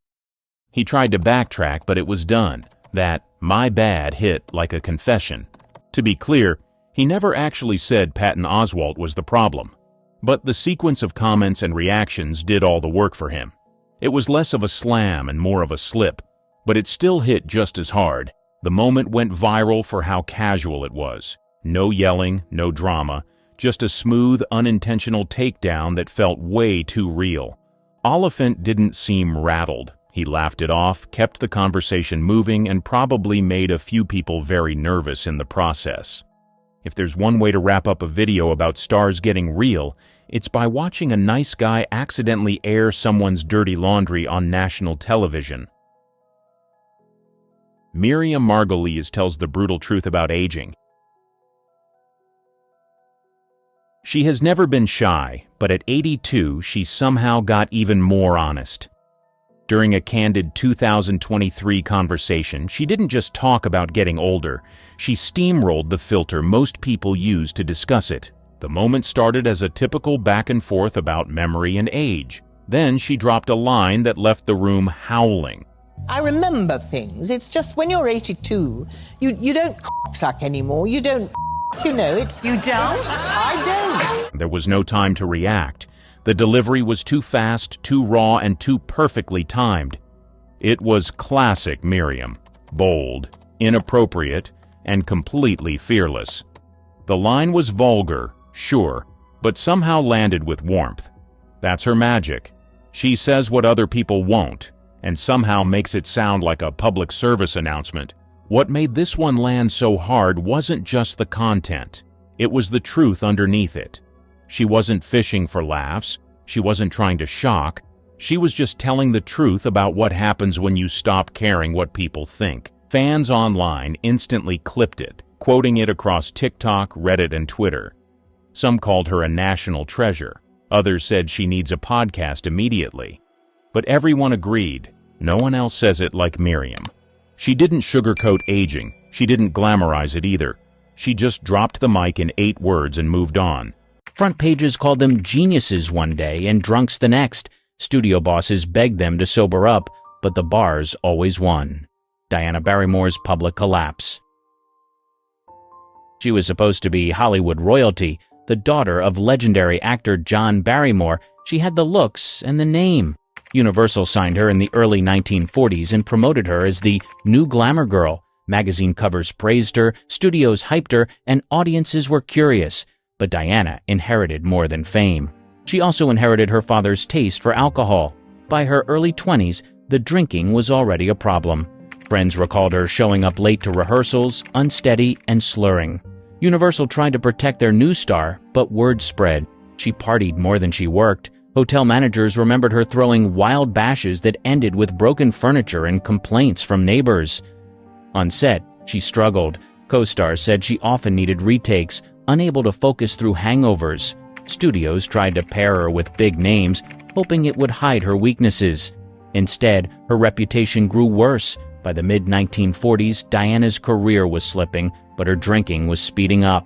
He tried to backtrack, but it was done. That "my bad" hit like a confession. To be clear, he never actually said Patton Oswalt was the problem. But the sequence of comments and reactions did all the work for him. It was less of a slam and more of a slip, but it still hit just as hard. The moment went viral for how casual it was. No yelling, no drama, just a smooth, unintentional takedown that felt way too real. Oliphant didn't seem rattled. He laughed it off, kept the conversation moving, and probably made a few people very nervous in the process. If there's one way to wrap up a video about stars getting real, it's by watching a nice guy accidentally air someone's dirty laundry on national television. Miriam Margolyes tells the brutal truth about aging. She has never been shy, but at 82, she somehow got even more honest. During a candid 2023 conversation, she didn't just talk about getting older, she steamrolled the filter most people use to discuss it. The moment started as a typical back and forth about memory and age. Then she dropped a line that left the room howling. I remember things. It's just when you're 82, you don't suck anymore. You don't, it's... You don't? I don't. There was no time to react. The delivery was too fast, too raw, and too perfectly timed. It was classic Miriam. Bold, inappropriate, and completely fearless. The line was vulgar, sure, but somehow landed with warmth. That's her magic. She says what other people won't, and somehow makes it sound like a public service announcement. What made this one land so hard wasn't just the content. It was the truth underneath it. She wasn't fishing for laughs. She wasn't trying to shock. She was just telling the truth about what happens when you stop caring what people think. Fans online instantly clipped it, quoting it across TikTok, Reddit, and Twitter. Some called her a national treasure. Others said she needs a podcast immediately. But everyone agreed. No one else says it like Miriam. She didn't sugarcoat aging. She didn't glamorize it either. She just dropped the mic in 8 words and moved on. Front pages called them geniuses one day and drunks the next. Studio bosses begged them to sober up, but the bars always won. Diana Barrymore's public collapse. She was supposed to be Hollywood royalty, the daughter of legendary actor John Barrymore. She had the looks and the name. Universal signed her in the early 1940s and promoted her as the new glamour girl. Magazine covers praised her, studios hyped her, and audiences were curious. But Diana inherited more than fame. She also inherited her father's taste for alcohol. By her early 20s, the drinking was already a problem. Friends recalled her showing up late to rehearsals, unsteady, and slurring. Universal tried to protect their new star, but word spread. She partied more than she worked. Hotel managers remembered her throwing wild bashes that ended with broken furniture and complaints from neighbors. On set, she struggled. Co-stars said she often needed retakes, unable to focus through hangovers. Studios tried to pair her with big names, hoping it would hide her weaknesses. Instead, her reputation grew worse. By the mid-1940s, Diana's career was slipping, but her drinking was speeding up.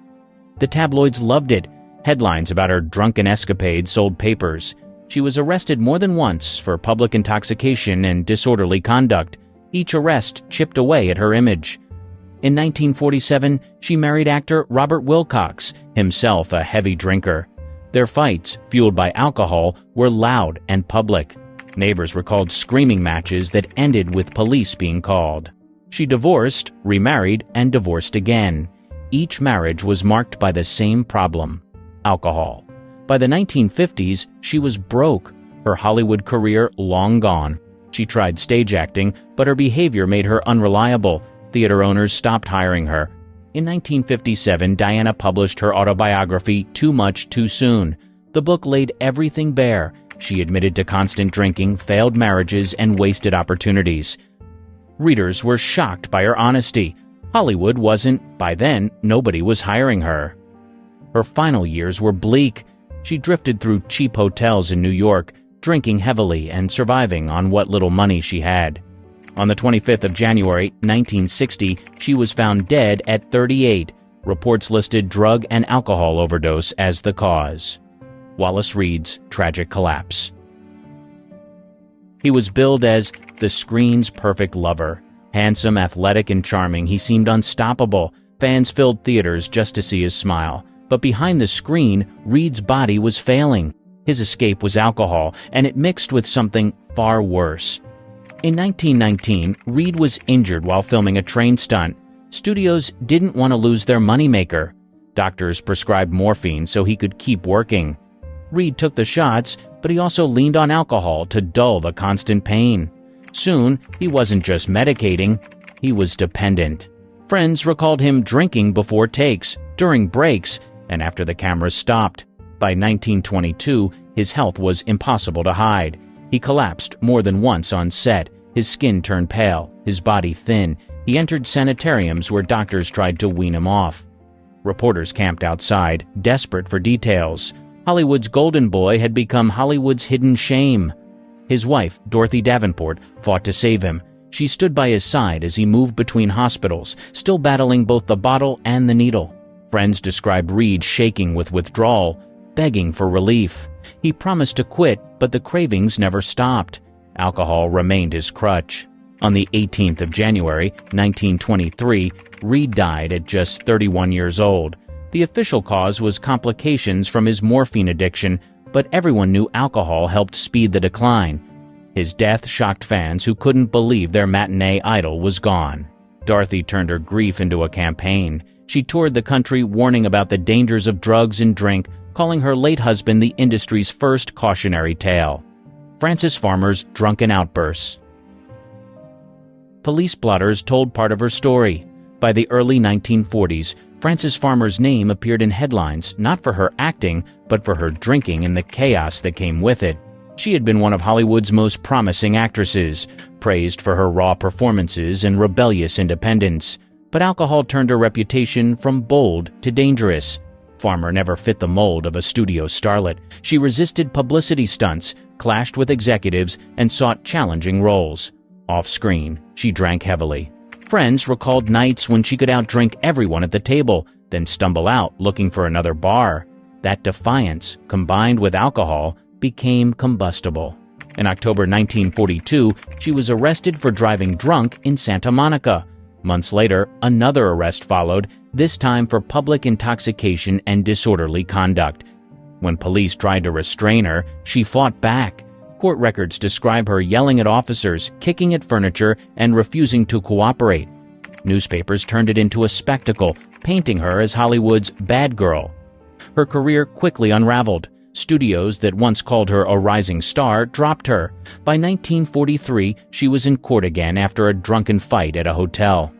The tabloids loved it. Headlines about her drunken escapades sold papers. She was arrested more than once for public intoxication and disorderly conduct. Each arrest chipped away at her image. In 1947, she married actor Robert Wilcox, himself a heavy drinker. Their fights, fueled by alcohol, were loud and public. Neighbors recalled screaming matches that ended with police being called. She divorced, remarried, and divorced again. Each marriage was marked by the same problem: alcohol. By the 1950s, she was broke, her Hollywood career long gone. She tried stage acting, but her behavior made her unreliable. Theater owners stopped hiring her. In 1957, Diana published her autobiography, Too Much, Too Soon. The book laid everything bare. She admitted to constant drinking, failed marriages, and wasted opportunities. Readers were shocked by her honesty. Hollywood wasn't. By then, nobody was hiring her. Her final years were bleak. She drifted through cheap hotels in New York, drinking heavily and surviving on what little money she had. On the 25th of January, 1960, she was found dead at 38. Reports listed drug and alcohol overdose as the cause. Wallace Reed's tragic collapse. He was billed as the screen's perfect lover. Handsome, athletic, and charming, he seemed unstoppable. Fans filled theaters just to see his smile. But behind the screen, Reed's body was failing. His escape was alcohol, and it mixed with something far worse. In 1919, Reed was injured while filming a train stunt. Studios didn't want to lose their moneymaker. Doctors prescribed morphine so he could keep working. Reed took the shots, but he also leaned on alcohol to dull the constant pain. Soon, he wasn't just medicating, he was dependent. Friends recalled him drinking before takes, during breaks, and after the cameras stopped. By 1922, his health was impossible to hide. He collapsed more than once on set. His skin turned pale, his body thin. He entered sanitariums where doctors tried to wean him off. Reporters camped outside, desperate for details. Hollywood's golden boy had become Hollywood's hidden shame. His wife, Dorothy Davenport, fought to save him. She stood by his side as he moved between hospitals, still battling both the bottle and the needle. Friends described Reed shaking with withdrawal, begging for relief. He promised to quit, but the cravings never stopped. Alcohol remained his crutch. On the 18th of January, 1923, Reed died at just 31 years old. The official cause was complications from his morphine addiction, but everyone knew alcohol helped speed the decline. His death shocked fans who couldn't believe their matinee idol was gone. Dorothy turned her grief into a campaign. She toured the country warning about the dangers of drugs and drink, calling her late husband the industry's first cautionary tale. Frances Farmer's drunken outbursts. Police blotters told part of her story. By the early 1940s, Frances Farmer's name appeared in headlines not for her acting, but for her drinking and the chaos that came with it. She had been one of Hollywood's most promising actresses, praised for her raw performances and rebellious independence. But alcohol turned her reputation from bold to dangerous. Farmer never fit the mold of a studio starlet. She resisted publicity stunts, clashed with executives, and sought challenging roles. Off-screen, she drank heavily. Friends recalled nights when she could outdrink everyone at the table, then stumble out looking for another bar. That defiance, combined with alcohol, became combustible. In October 1942, she was arrested for driving drunk in Santa Monica. Months later, another arrest followed, this time for public intoxication and disorderly conduct. When police tried to restrain her, she fought back. Court records describe her yelling at officers, kicking at furniture, and refusing to cooperate. Newspapers turned it into a spectacle, painting her as Hollywood's bad girl. Her career quickly unraveled. Studios that once called her a rising star dropped her. By 1943, she was in court again after a drunken fight at a hotel.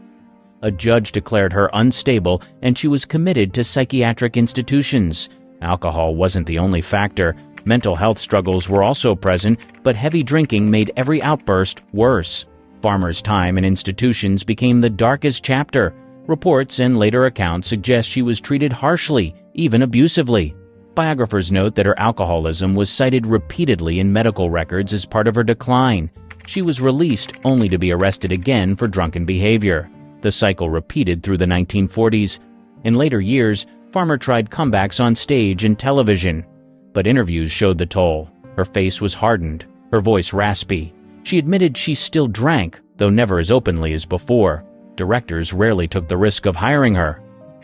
A judge declared her unstable, and she was committed to psychiatric institutions. Alcohol wasn't the only factor. Mental health struggles were also present, but heavy drinking made every outburst worse. Farmer's time in institutions became the darkest chapter. Reports and later accounts suggest she was treated harshly, even abusively. Biographers note that her alcoholism was cited repeatedly in medical records as part of her decline. She was released only to be arrested again for drunken behavior. The cycle repeated through the 1940s. In later years, Farmer tried comebacks on stage and television. But interviews showed the toll. Her face was hardened, her voice raspy. She admitted she still drank, though never as openly as before. Directors rarely took the risk of hiring her.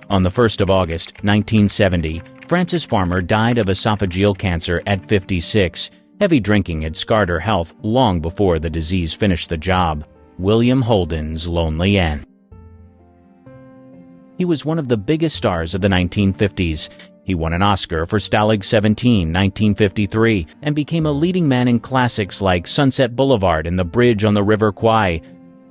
On the 1st of August, 1970, Frances Farmer died of esophageal cancer at 56. Heavy drinking had scarred her health long before the disease finished the job. William Holden's lonely end. He was one of the biggest stars of the 1950s. He won an Oscar for Stalag 17, 1953, and became a leading man in classics like Sunset Boulevard and The Bridge on the River Kwai.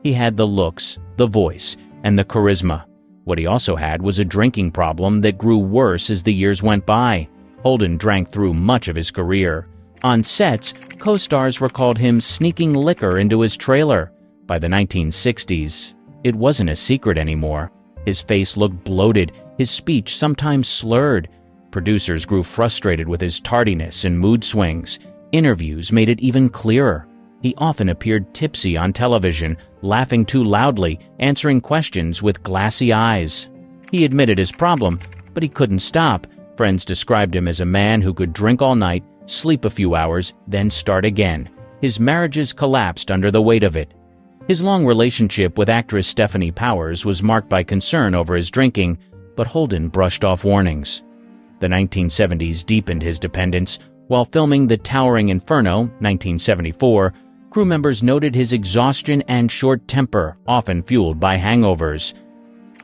He had the looks, the voice, and the charisma. What he also had was a drinking problem that grew worse as the years went by. Holden drank through much of his career. On sets, co-stars recalled him sneaking liquor into his trailer. By the 1960s, it wasn't a secret anymore. His face looked bloated, his speech sometimes slurred. Producers grew frustrated with his tardiness and mood swings. Interviews made it even clearer. He often appeared tipsy on television, laughing too loudly, answering questions with glassy eyes. He admitted his problem, but he couldn't stop. Friends described him as a man who could drink all night, sleep a few hours, then start again. His marriages collapsed under the weight of it. His long relationship with actress Stephanie Powers was marked by concern over his drinking, but Holden brushed off warnings. The 1970s deepened his dependence. While filming The Towering Inferno, 1974, crew members noted his exhaustion and short temper, often fueled by hangovers.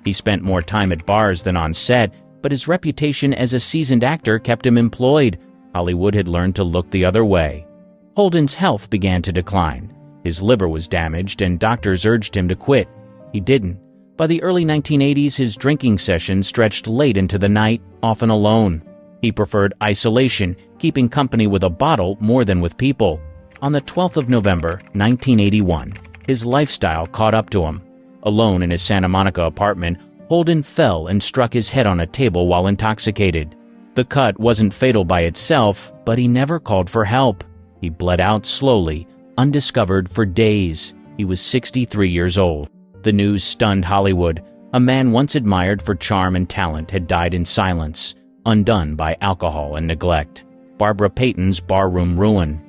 He spent more time at bars than on set, but his reputation as a seasoned actor kept him employed. Hollywood had learned to look the other way. Holden's health began to decline. His liver was damaged, and doctors urged him to quit. He didn't. By the early 1980s, his drinking sessions stretched late into the night, often alone. He preferred isolation, keeping company with a bottle more than with people. On the 12th of November, 1981, his lifestyle caught up to him. Alone in his Santa Monica apartment, Holden fell and struck his head on a table while intoxicated. The cut wasn't fatal by itself, but he never called for help. He bled out slowly, undiscovered for days. He was 63 years old. The news stunned Hollywood. A man once admired for charm and talent had died in silence, undone by alcohol and neglect. Barbara Payton's barroom ruin.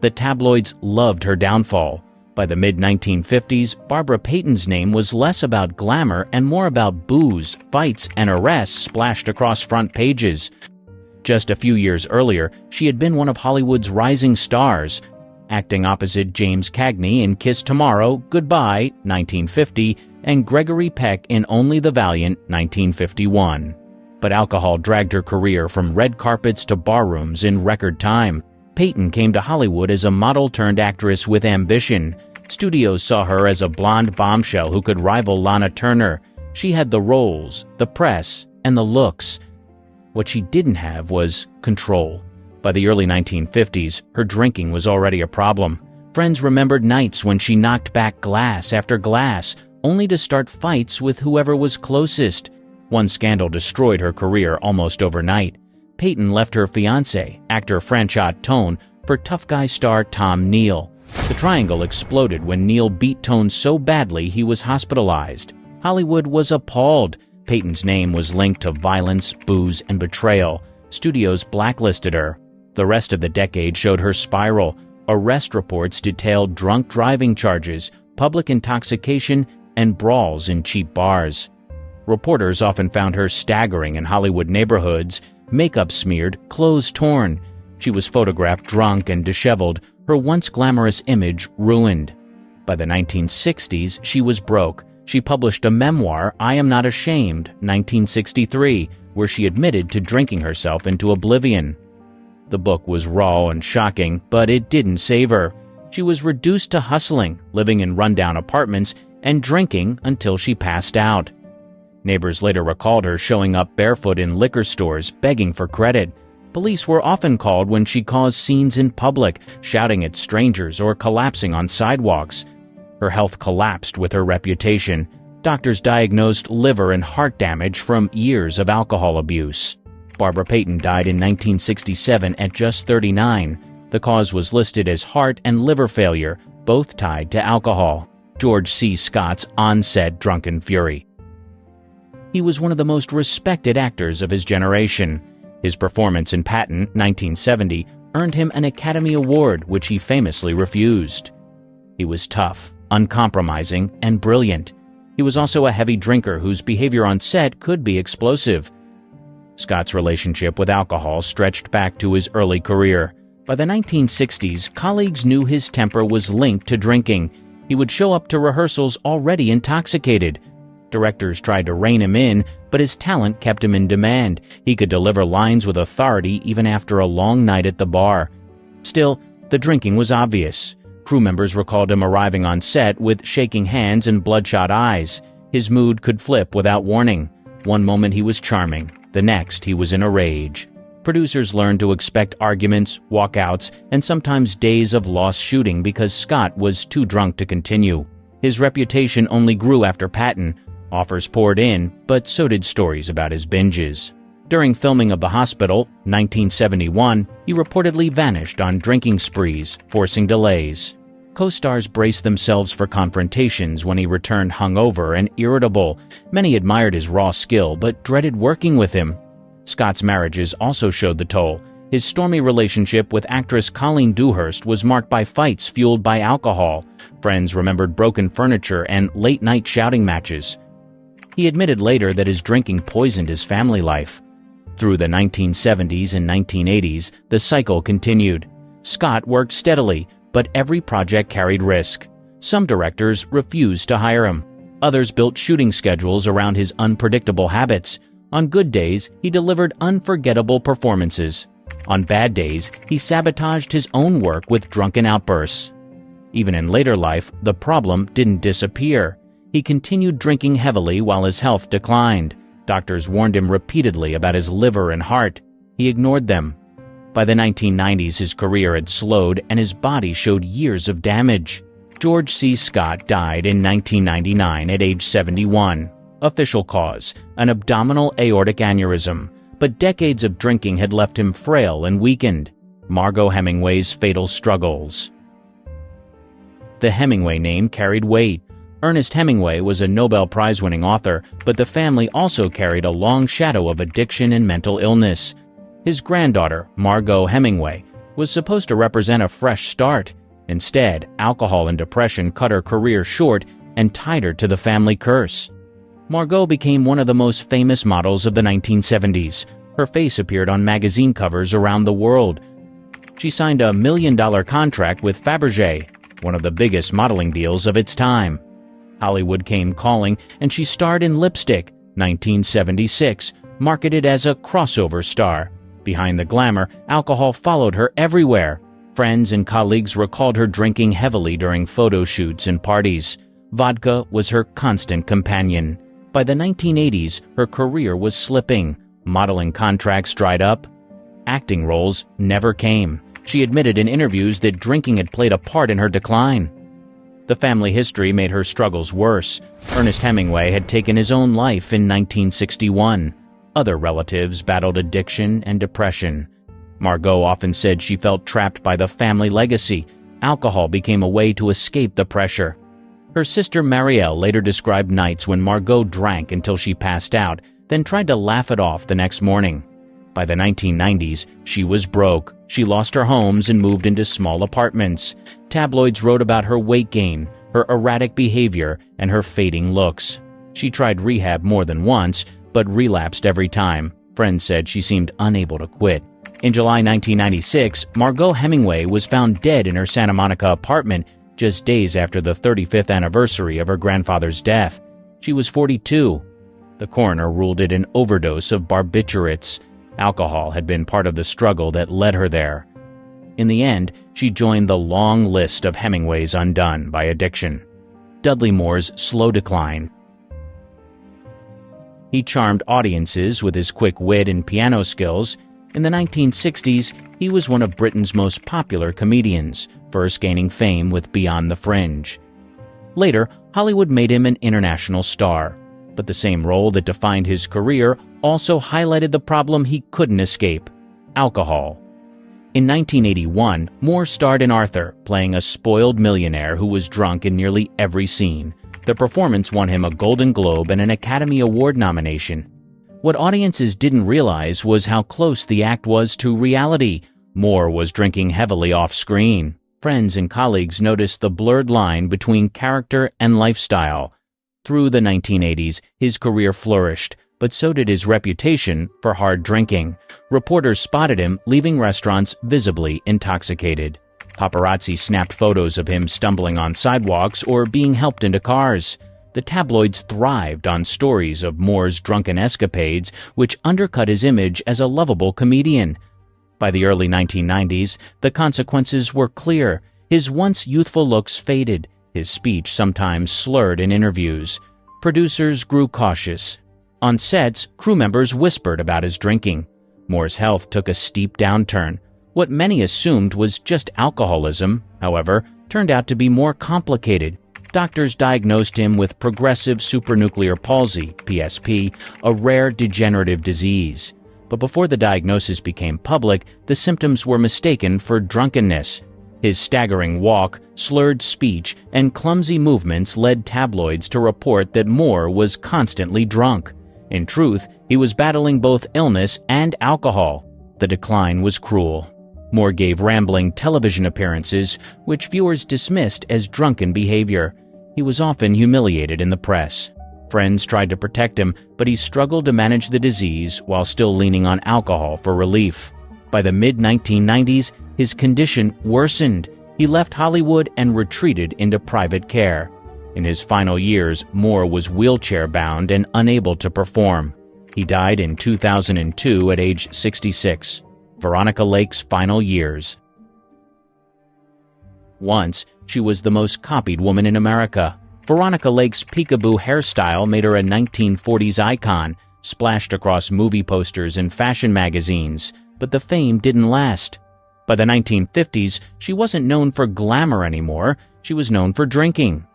The tabloids loved her downfall. By the mid-1950s, Barbara Payton's name was less about glamour and more about booze, fights, and arrests splashed across front pages. Just a few years earlier, she had been one of Hollywood's rising stars, acting opposite James Cagney in Kiss Tomorrow, Goodbye, 1950, and Gregory Peck in Only the Valiant, 1951. But alcohol dragged her career from red carpets to barrooms in record time. Payton came to Hollywood as a model-turned-actress with ambition. Studios saw her as a blonde bombshell who could rival Lana Turner. She had the roles, the press, and the looks. What she didn't have was control. By the early 1950s, her drinking was already a problem. Friends remembered nights when she knocked back glass after glass, only to start fights with whoever was closest. One scandal destroyed her career almost overnight. Payton left her fiancé, actor Franchot Tone, for tough guy star Tom Neal. The triangle exploded when Neal beat Tone so badly he was hospitalized. Hollywood was appalled. Payton's name was linked to violence, booze, and betrayal. Studios blacklisted her. The rest of the decade showed her spiral. Arrest reports detailed drunk driving charges, public intoxication, and brawls in cheap bars. Reporters often found her staggering in Hollywood neighborhoods, makeup smeared, clothes torn. She was photographed drunk and disheveled, her once glamorous image ruined. By the 1960s, she was broke. She published a memoir, I Am Not Ashamed, 1963, where she admitted to drinking herself into oblivion. The book was raw and shocking, but it didn't save her. She was reduced to hustling, living in rundown apartments, and drinking until she passed out. Neighbors later recalled her showing up barefoot in liquor stores, begging for credit. Police were often called when she caused scenes in public, shouting at strangers or collapsing on sidewalks. Her health collapsed with her reputation. Doctors diagnosed liver and heart damage from years of alcohol abuse. Barbara Payton died in 1967 at just 39. The cause was listed as heart and liver failure, both tied to alcohol. George C. Scott's on-set drunken fury. He was one of the most respected actors of his generation. His performance in Patton, 1970, earned him an Academy Award, which he famously refused. He was tough, uncompromising, and brilliant. He was also a heavy drinker whose behavior on set could be explosive. Scott's relationship with alcohol stretched back to his early career. By the 1960s, colleagues knew his temper was linked to drinking. He would show up to rehearsals already intoxicated. Directors tried to rein him in, but his talent kept him in demand. He could deliver lines with authority even after a long night at the bar. Still, the drinking was obvious. Crew members recalled him arriving on set with shaking hands and bloodshot eyes. His mood could flip without warning. One moment he was charming, the next he was in a rage. Producers learned to expect arguments, walkouts, and sometimes days of lost shooting because Scott was too drunk to continue. His reputation only grew after Patton. Offers poured in, but so did stories about his binges. During filming of The Hospital, 1971, he reportedly vanished on drinking sprees, forcing delays. Co-stars braced themselves for confrontations when he returned hungover and irritable. Many admired his raw skill, but dreaded working with him. Scott's marriages also showed the toll. His stormy relationship with actress Colleen Dewhurst was marked by fights fueled by alcohol. Friends remembered broken furniture and late-night shouting matches. He admitted later that his drinking poisoned his family life. Through the 1970s and 1980s, the cycle continued. Scott worked steadily, but every project carried risk. Some directors refused to hire him. Others built shooting schedules around his unpredictable habits. On good days, he delivered unforgettable performances. On bad days, he sabotaged his own work with drunken outbursts. Even in later life, the problem didn't disappear. He continued drinking heavily while his health declined. Doctors warned him repeatedly about his liver and heart. He ignored them. By the 1990s, his career had slowed and his body showed years of damage. George C. Scott died in 1999 at age 71. Official cause, an abdominal aortic aneurysm. But decades of drinking had left him frail and weakened. Margot Hemingway's fatal struggles. The Hemingway name carried weight. Ernest Hemingway was a Nobel Prize-winning author, but the family also carried a long shadow of addiction and mental illness. His granddaughter, Margot Hemingway, was supposed to represent a fresh start. Instead, alcohol and depression cut her career short and tied her to the family curse. Margot became one of the most famous models of the 1970s. Her face appeared on magazine covers around the world. She signed a $1 million contract with Fabergé, one of the biggest modeling deals of its time. Hollywood came calling, and she starred in Lipstick, 1976, marketed as a crossover star. Behind the glamour, alcohol followed her everywhere. Friends and colleagues recalled her drinking heavily during photo shoots and parties. Vodka was her constant companion. By the 1980s, her career was slipping. Modeling contracts dried up. Acting roles never came. She admitted in interviews that drinking had played a part in her decline. The family history made her struggles worse. Ernest Hemingway had taken his own life in 1961. Other relatives battled addiction and depression. Margot often said she felt trapped by the family legacy. Alcohol became a way to escape the pressure. Her sister Marielle later described nights when Margot drank until she passed out, then tried to laugh it off the next morning. By the 1990s, she was broke. She lost her homes and moved into small apartments. Tabloids wrote about her weight gain, her erratic behavior, and her fading looks. She tried rehab more than once, but relapsed every time. Friends said she seemed unable to quit. In July 1996, Margot Hemingway was found dead in her Santa Monica apartment just days after the 35th anniversary of her grandfather's death. She was 42. The coroner ruled it an overdose of barbiturates. Alcohol had been part of the struggle that led her there. In the end, she joined the long list of Hemingways undone by addiction. Dudley Moore's slow decline. He charmed audiences with his quick wit and piano skills. In the 1960s, he was one of Britain's most popular comedians, first gaining fame with Beyond the Fringe. Later, Hollywood made him an international star. But the same role that defined his career also highlighted the problem he couldn't escape: alcohol. In 1981, Moore starred in Arthur, playing a spoiled millionaire who was drunk in nearly every scene. The performance won him a Golden Globe and an Academy Award nomination. What audiences didn't realize was how close the act was to reality. Moore was drinking heavily off-screen. Friends and colleagues noticed the blurred line between character and lifestyle. Through the 1980s, his career flourished, but so did his reputation for hard drinking. Reporters spotted him leaving restaurants visibly intoxicated. Paparazzi snapped photos of him stumbling on sidewalks or being helped into cars. The tabloids thrived on stories of Moore's drunken escapades, which undercut his image as a lovable comedian. By the early 1990s, the consequences were clear. His once youthful looks faded. His speech sometimes slurred in interviews. Producers grew cautious. On sets, crew members whispered about his drinking. Moore's health took a steep downturn. What many assumed was just alcoholism, however, turned out to be more complicated. Doctors diagnosed him with progressive supranuclear palsy, PSP, a rare degenerative disease. But before the diagnosis became public, the symptoms were mistaken for drunkenness. His staggering walk, slurred speech, and clumsy movements led tabloids to report that Moore was constantly drunk. In truth, he was battling both illness and alcohol. The decline was cruel. Moore gave rambling television appearances, which viewers dismissed as drunken behavior. He was often humiliated in the press. Friends tried to protect him, but he struggled to manage the disease while still leaning on alcohol for relief. By the mid-1990s, his condition worsened. He left Hollywood and retreated into private care. In his final years, Moore was wheelchair-bound and unable to perform. He died in 2002 at age 66. Veronica Lake's final years. Once, she was the most copied woman in America. Veronica Lake's peekaboo hairstyle made her a 1940s icon, splashed across movie posters and fashion magazines, but the fame didn't last. By the 1950s, she wasn't known for glamour anymore, she was known for drinking.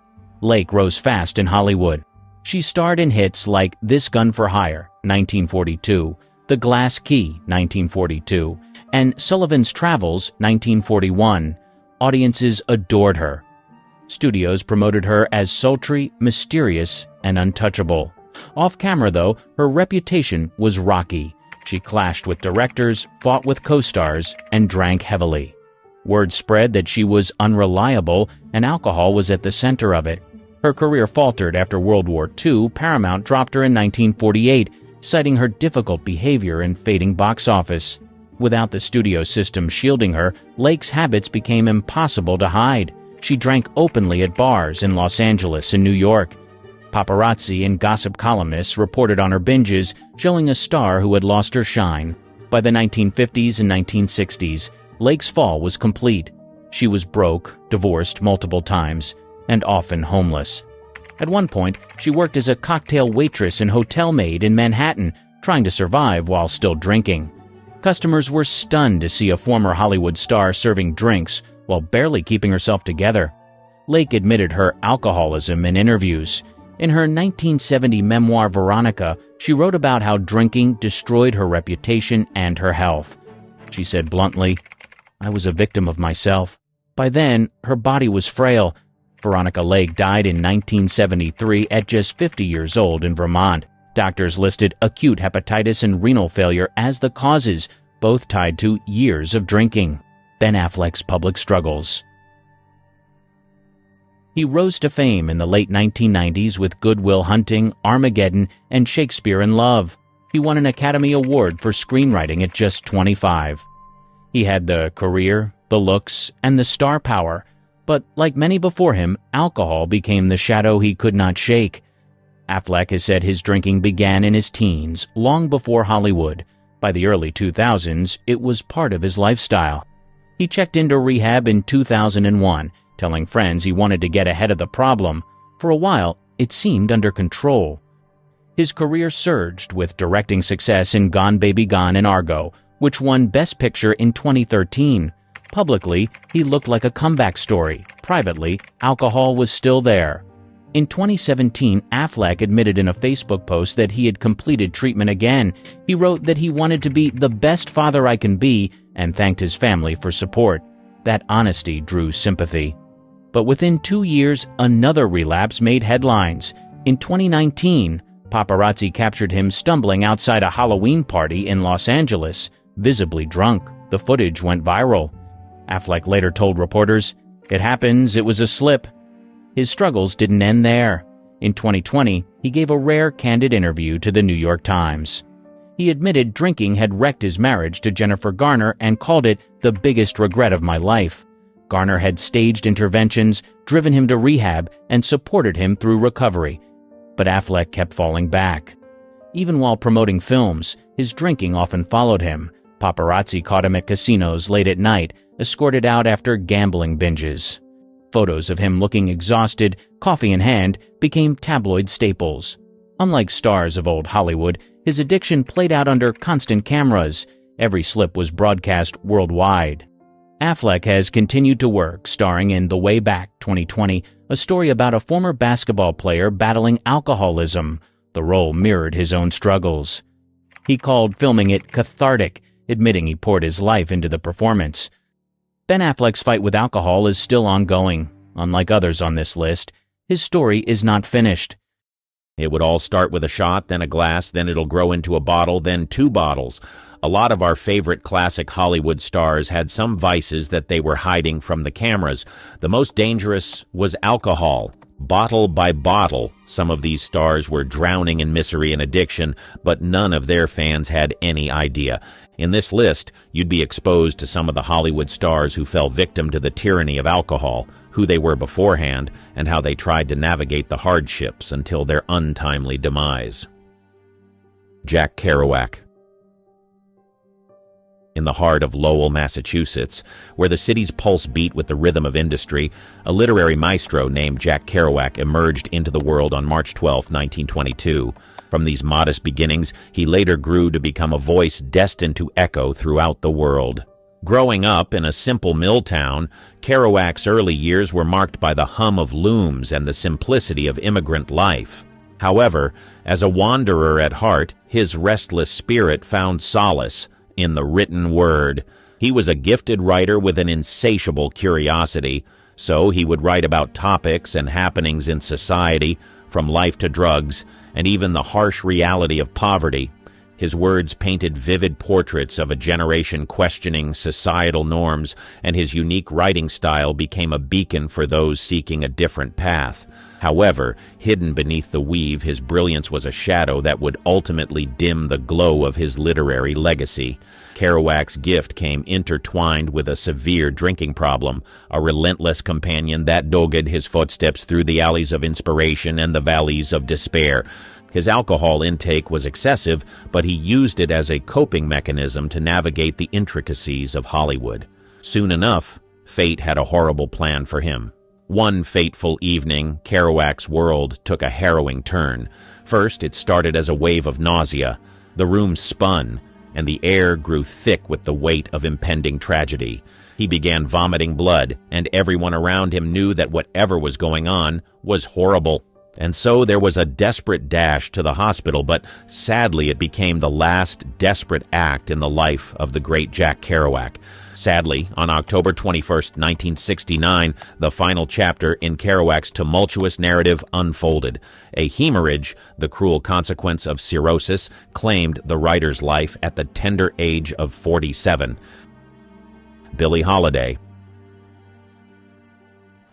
Lake rose fast in Hollywood. She starred in hits like This Gun for Hire, 1942, The Glass Key, 1942, and Sullivan's Travels, 1941. Audiences adored her. Studios promoted her as sultry, mysterious, and untouchable. Off-camera, though, her reputation was rocky. She clashed with directors, fought with co-stars, and drank heavily. Word spread that she was unreliable, and alcohol was at the center of it. Her career faltered after World War II. Paramount dropped her in 1948, citing her difficult behavior and fading box office. Without the studio system shielding her, Lake's habits became impossible to hide. She drank openly at bars in Los Angeles and New York. Paparazzi and gossip columnists reported on her binges, showing a star who had lost her shine. By the 1950s and 1960s, Lake's fall was complete. She was broke, divorced multiple times, and often homeless. At one point, she worked as a cocktail waitress and hotel maid in Manhattan, trying to survive while still drinking. Customers were stunned to see a former Hollywood star serving drinks while barely keeping herself together. Lake admitted her alcoholism in interviews. In her 1970 memoir Veronica, she wrote about how drinking destroyed her reputation and her health. She said bluntly, "I was a victim of myself." By then, her body was frail. Veronica Lake died in 1973 at just 50 years old in Vermont. Doctors listed acute hepatitis and renal failure as the causes, both tied to years of drinking. Ben Affleck's public struggles. He rose to fame in the late 1990s with Good Will Hunting, Armageddon, and Shakespeare in Love. He won an Academy Award for screenwriting at just 25. He had the career, the looks, and the star power, but like many before him, alcohol became the shadow he could not shake. Affleck has said his drinking began in his teens, long before Hollywood. By the early 2000s, it was part of his lifestyle. He checked into rehab in 2001, telling friends he wanted to get ahead of the problem. For a while, it seemed under control. His career surged with directing success in Gone Baby Gone and Argo, which won Best Picture in 2013. Publicly, he looked like a comeback story. Privately, alcohol was still there. In 2017, Affleck admitted in a Facebook post that he had completed treatment again. He wrote that he wanted to be the best father I can be and thanked his family for support. That honesty drew sympathy. But within 2 years, another relapse made headlines. In 2019, paparazzi captured him stumbling outside a Halloween party in Los Angeles, visibly drunk. The footage went viral. Affleck later told reporters, "It happens, it was a slip." His struggles didn't end there. In 2020, he gave a rare, candid interview to the New York Times. He admitted drinking had wrecked his marriage to Jennifer Garner and called it the biggest regret of my life. Garner had staged interventions, driven him to rehab, and supported him through recovery. But Affleck kept falling back. Even while promoting films, his drinking often followed him. Paparazzi caught him at casinos late at night, escorted out after gambling binges. Photos of him looking exhausted, coffee in hand, became tabloid staples. Unlike stars of old Hollywood, his addiction played out under constant cameras. Every slip was broadcast worldwide. Affleck has continued to work, starring in The Way Back 2020, a story about a former basketball player battling alcoholism. The role mirrored his own struggles. He called filming it cathartic, admitting he poured his life into the performance. Ben Affleck's fight with alcohol is still ongoing. Unlike others on this list, his story is not finished. It would all start with a shot, then a glass, then it'll grow into a bottle, then 2 bottles. A lot of our favorite classic Hollywood stars had some vices that they were hiding from the cameras. The most dangerous was alcohol. Bottle by bottle, some of these stars were drowning in misery and addiction, but none of their fans had any idea. In this list, you'd be exposed to some of the Hollywood stars who fell victim to the tyranny of alcohol, who they were beforehand, and how they tried to navigate the hardships until their untimely demise. Jack Kerouac. In the heart of Lowell, Massachusetts, where the city's pulse beat with the rhythm of industry, a literary maestro named Jack Kerouac emerged into the world on March 12, 1922. From these modest beginnings, he later grew to become a voice destined to echo throughout the world. Growing up in a simple mill town, Kerouac's early years were marked by the hum of looms and the simplicity of immigrant life. However, as a wanderer at heart, his restless spirit found solace in the written word. He was a gifted writer with an insatiable curiosity, so he would write about topics and happenings in society, from life to drugs, and even the harsh reality of poverty. His words painted vivid portraits of a generation questioning societal norms, and his unique writing style became a beacon for those seeking a different path. However, hidden beneath the weave, his brilliance was a shadow that would ultimately dim the glow of his literary legacy. Kerouac's gift came intertwined with a severe drinking problem, a relentless companion that dogged his footsteps through the alleys of inspiration and the valleys of despair. His alcohol intake was excessive, but he used it as a coping mechanism to navigate the intricacies of Hollywood. Soon enough, fate had a horrible plan for him. One fateful evening, Kerouac's world took a harrowing turn. First, it started as a wave of nausea. The room spun, and the air grew thick with the weight of impending tragedy. He began vomiting blood, and everyone around him knew that whatever was going on was horrible. And so there was a desperate dash to the hospital, but sadly it became the last desperate act in the life of the great Jack Kerouac. Sadly, on October 21, 1969, the final chapter in Kerouac's tumultuous narrative unfolded. A hemorrhage, the cruel consequence of cirrhosis, claimed the writer's life at the tender age of 47. Billie Holiday.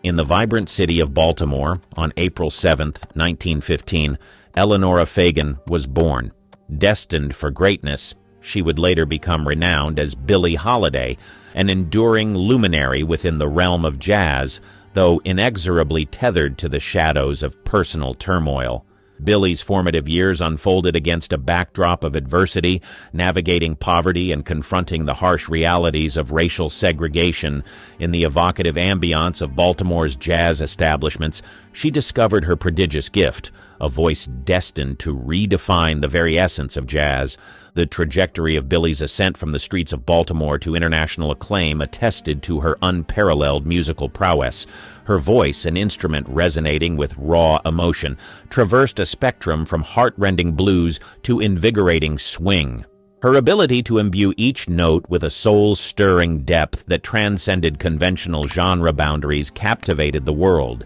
In the vibrant city of Baltimore, on April 7, 1915, Eleanora Fagan was born. Destined for greatness, she would later become renowned as Billie Holiday, an enduring luminary within the realm of jazz, though inexorably tethered to the shadows of personal turmoil. Billie's formative years unfolded against a backdrop of adversity, navigating poverty and confronting the harsh realities of racial segregation. In the evocative ambiance of Baltimore's jazz establishments, she discovered her prodigious gift, a voice destined to redefine the very essence of jazz. The trajectory of Billie's ascent from the streets of Baltimore to international acclaim attested to her unparalleled musical prowess. Her voice, an instrument resonating with raw emotion, traversed a spectrum from heart-rending blues to invigorating swing. Her ability to imbue each note with a soul-stirring depth that transcended conventional genre boundaries captivated the world.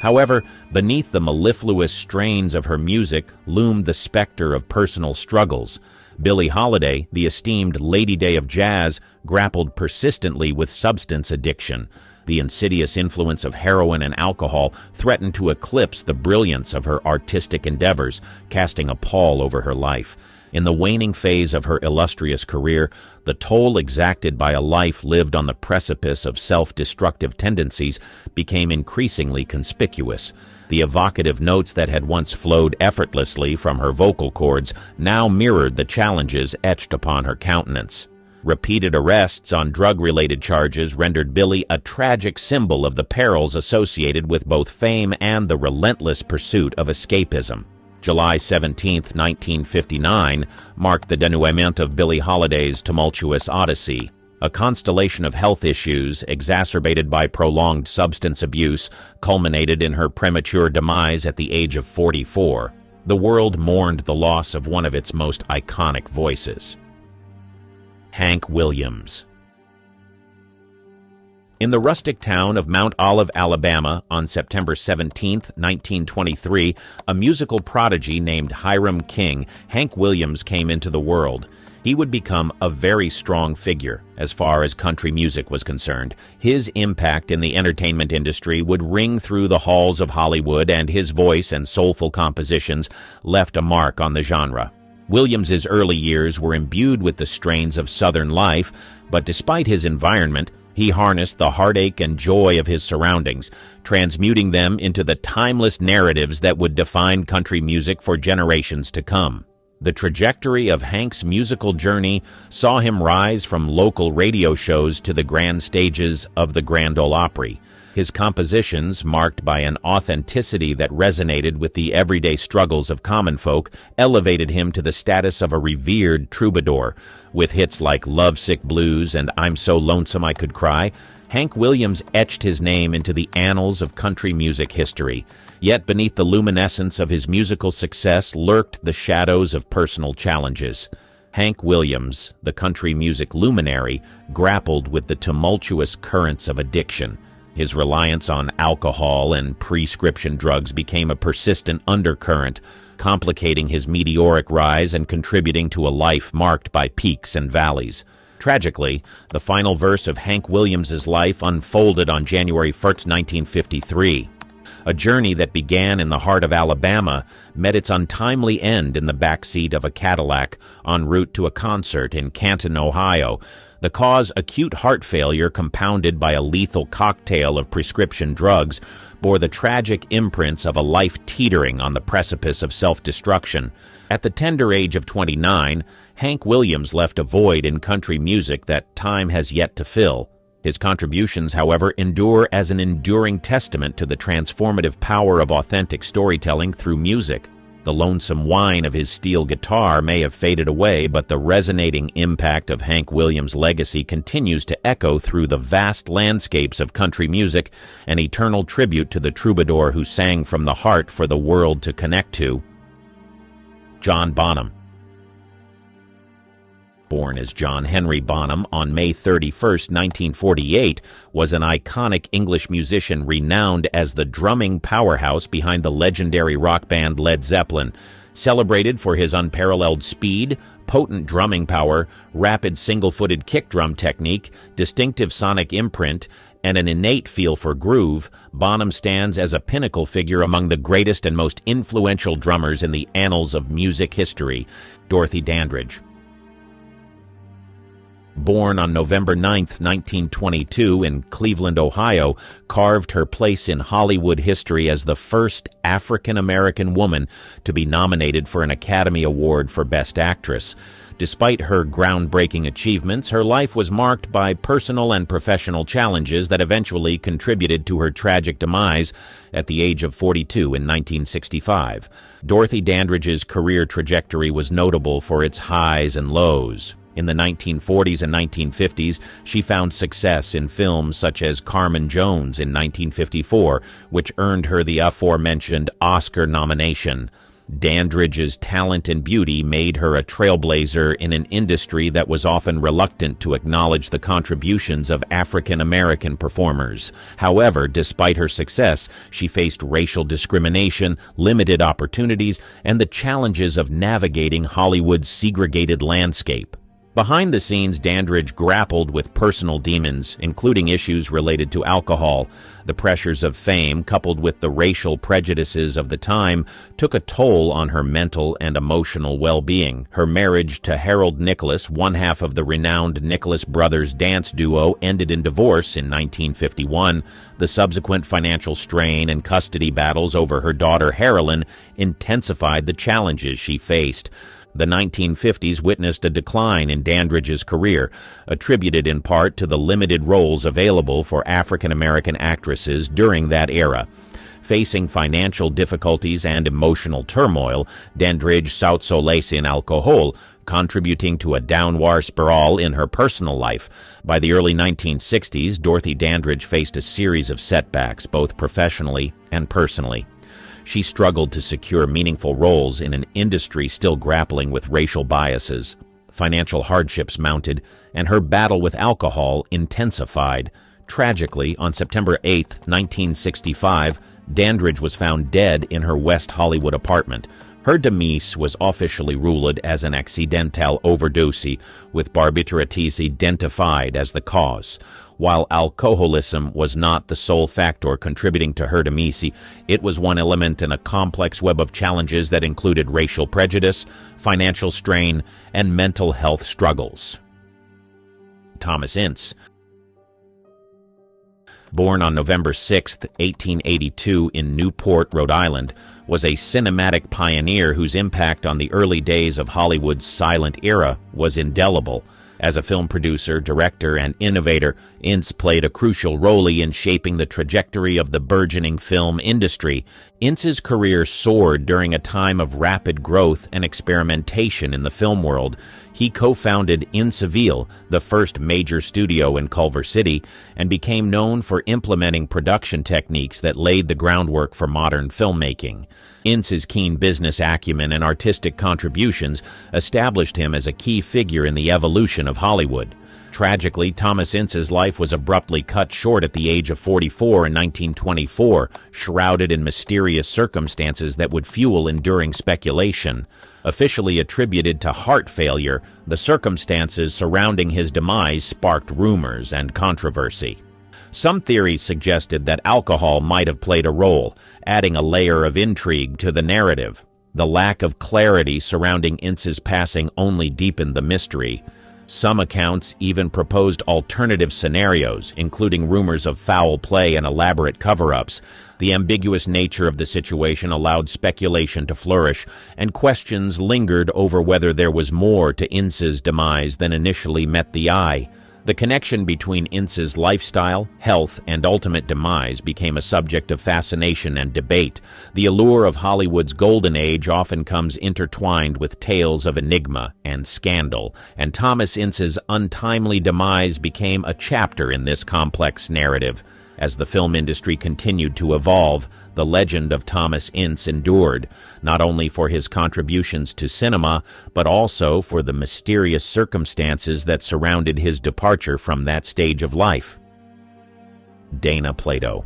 However, beneath the mellifluous strains of her music loomed the specter of personal struggles. Billie Holiday, the esteemed Lady Day of jazz, grappled persistently with substance addiction. The insidious influence of heroin and alcohol threatened to eclipse the brilliance of her artistic endeavors, casting a pall over her life. In the waning phase of her illustrious career, the toll exacted by a life lived on the precipice of self-destructive tendencies became increasingly conspicuous. The evocative notes that had once flowed effortlessly from her vocal cords now mirrored the challenges etched upon her countenance. Repeated arrests on drug-related charges rendered Billie a tragic symbol of the perils associated with both fame and the relentless pursuit of escapism. July 17, 1959, marked the denouement of Billie Holiday's tumultuous odyssey. A constellation of health issues, exacerbated by prolonged substance abuse, culminated in her premature demise at the age of 44. The world mourned the loss of one of its most iconic voices. Hank Williams. In the rustic town of Mount Olive, Alabama, on September 17, 1923, a musical prodigy named Hiram King, Hank Williams, came into the world. He would become a very strong figure as far as country music was concerned. His impact in the entertainment industry would ring through the halls of Hollywood, and his voice and soulful compositions left a mark on the genre. Williams's early years were imbued with the strains of Southern life, but despite his environment, he harnessed the heartache and joy of his surroundings, transmuting them into the timeless narratives that would define country music for generations to come. The trajectory of Hank's musical journey saw him rise from local radio shows to the grand stages of the Grand Ole Opry. His compositions, marked by an authenticity that resonated with the everyday struggles of common folk, elevated him to the status of a revered troubadour. With hits like Lovesick Blues and I'm So Lonesome I Could Cry, Hank Williams etched his name into the annals of country music history. Yet beneath the luminescence of his musical success lurked the shadows of personal challenges. Hank Williams, the country music luminary, grappled with the tumultuous currents of addiction. His reliance on alcohol and prescription drugs became a persistent undercurrent, complicating his meteoric rise and contributing to a life marked by peaks and valleys. Tragically, the final verse of Hank Williams's life unfolded on January 1st, 1953. A journey that began in the heart of Alabama met its untimely end in the backseat of a Cadillac en route to a concert in Canton, Ohio. The cause, acute heart failure compounded by a lethal cocktail of prescription drugs, bore the tragic imprints of a life teetering on the precipice of self-destruction. At the tender age of 29, Hank Williams left a void in country music that time has yet to fill. His contributions, however, endure as an enduring testament to the transformative power of authentic storytelling through music. The lonesome whine of his steel guitar may have faded away, but the resonating impact of Hank Williams' legacy continues to echo through the vast landscapes of country music, an eternal tribute to the troubadour who sang from the heart for the world to connect to. John Bonham. Born as John Henry Bonham on May 31, 1948, was an iconic English musician renowned as the drumming powerhouse behind the legendary rock band Led Zeppelin. Celebrated for his unparalleled speed, potent drumming power, rapid single-footed kick drum technique, distinctive sonic imprint, and an innate feel for groove, Bonham stands as a pinnacle figure among the greatest and most influential drummers in the annals of music history. Dorothy Dandridge. Born on November 9, 1922 in Cleveland, Ohio, carved her place in Hollywood history as the first African-American woman to be nominated for an Academy Award for Best Actress. Despite her groundbreaking achievements, her life was marked by personal and professional challenges that eventually contributed to her tragic demise at the age of 42 in 1965. Dorothy Dandridge's career trajectory was notable for its highs and lows. In the 1940s and 1950s, she found success in films such as Carmen Jones in 1954, which earned her the aforementioned Oscar nomination. Dandridge's talent and beauty made her a trailblazer in an industry that was often reluctant to acknowledge the contributions of African-American performers. However, despite her success, she faced racial discrimination, limited opportunities, and the challenges of navigating Hollywood's segregated landscape. Behind the scenes, Dandridge grappled with personal demons, including issues related to alcohol. The pressures of fame, coupled with the racial prejudices of the time, took a toll on her mental and emotional well-being. Her marriage to Harold Nicholas, one half of the renowned Nicholas Brothers dance duo, ended in divorce in 1951. The subsequent financial strain and custody battles over her daughter Harolyn intensified the challenges she faced. The 1950s witnessed a decline in Dandridge's career, attributed in part to the limited roles available for African-American actresses during that era. Facing financial difficulties and emotional turmoil, Dandridge sought solace in alcohol, contributing to a downward spiral in her personal life. By the early 1960s, Dorothy Dandridge faced a series of setbacks, both professionally and personally. She struggled to secure meaningful roles in an industry still grappling with racial biases. Financial hardships mounted, and her battle with alcohol intensified. Tragically, on September 8, 1965, Dandridge was found dead in her West Hollywood apartment. Her demise was officially ruled as an accidental overdose, with barbiturate identified as the cause. While alcoholism was not the sole factor contributing to her demise, it was one element in a complex web of challenges that included racial prejudice, financial strain, and mental health struggles. Thomas Ince. Born on November 6, 1882 in Newport, Rhode Island, was a cinematic pioneer whose impact on the early days of Hollywood's silent era was indelible. As a film producer, director, and innovator, Ince played a crucial role in shaping the trajectory of the burgeoning film industry. Ince's career soared during a time of rapid growth and experimentation in the film world. He co-founded Incivil, the first major studio in Culver City, and became known for implementing production techniques that laid the groundwork for modern filmmaking. Ince's keen business acumen and artistic contributions established him as a key figure in the evolution of Hollywood. Tragically, Thomas Ince's life was abruptly cut short at the age of 44 in 1924, shrouded in mysterious circumstances that would fuel enduring speculation. Officially attributed to heart failure, the circumstances surrounding his demise sparked rumors and controversy. Some theories suggested that alcohol might have played a role, adding a layer of intrigue to the narrative. The lack of clarity surrounding Ince's passing only deepened the mystery. Some accounts even proposed alternative scenarios, including rumors of foul play and elaborate cover-ups. The ambiguous nature of the situation allowed speculation to flourish, and questions lingered over whether there was more to Ince's demise than initially met the eye. The connection between Ince's lifestyle, health, and ultimate demise became a subject of fascination and debate. The allure of Hollywood's golden age often comes intertwined with tales of enigma and scandal, and Thomas Ince's untimely demise became a chapter in this complex narrative. As the film industry continued to evolve, the legend of Thomas Ince endured, not only for his contributions to cinema, but also for the mysterious circumstances that surrounded his departure from that stage of life. Dana Plato.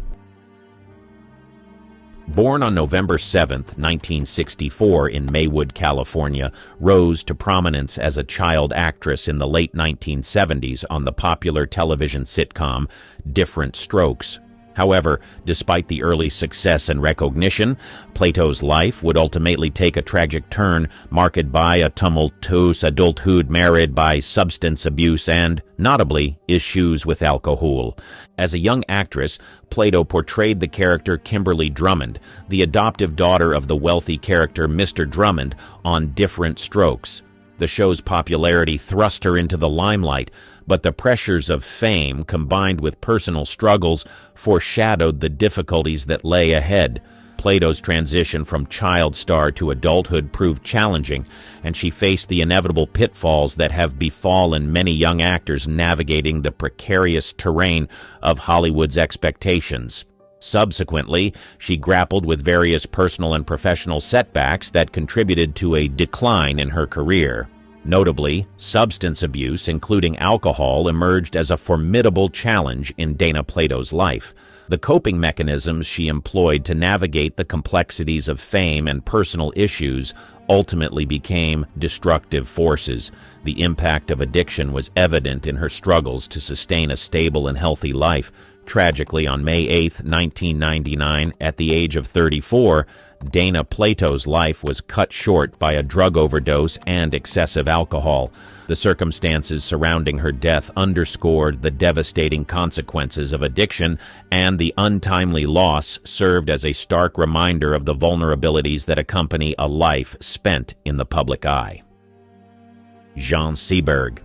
Born on November 7, 1964 in Maywood, California, rose to prominence as a child actress in the late 1970s on the popular television sitcom Different Strokes. However, despite the early success and recognition, Plato's life would ultimately take a tragic turn, marked by a tumultuous adulthood marred by substance abuse and, notably, issues with alcohol. As a young actress, Plato portrayed the character Kimberly Drummond, the adoptive daughter of the wealthy character Mr. Drummond, on Different Strokes. The show's popularity thrust her into the limelight, but the pressures of fame, combined with personal struggles, foreshadowed the difficulties that lay ahead. Plato's transition from child star to adulthood proved challenging, and she faced the inevitable pitfalls that have befallen many young actors navigating the precarious terrain of Hollywood's expectations. Subsequently, she grappled with various personal and professional setbacks that contributed to a decline in her career. Notably, substance abuse, including alcohol, emerged as a formidable challenge in Dana Plato's life. The coping mechanisms she employed to navigate the complexities of fame and personal issues ultimately became destructive forces. The impact of addiction was evident in her struggles to sustain a stable and healthy life. Tragically, on May 8, 1999, at the age of 34, Dana Plato's life was cut short by a drug overdose and excessive alcohol. The circumstances surrounding her death underscored the devastating consequences of addiction, and the untimely loss served as a stark reminder of the vulnerabilities that accompany a life spent in the public eye. Jean Seberg.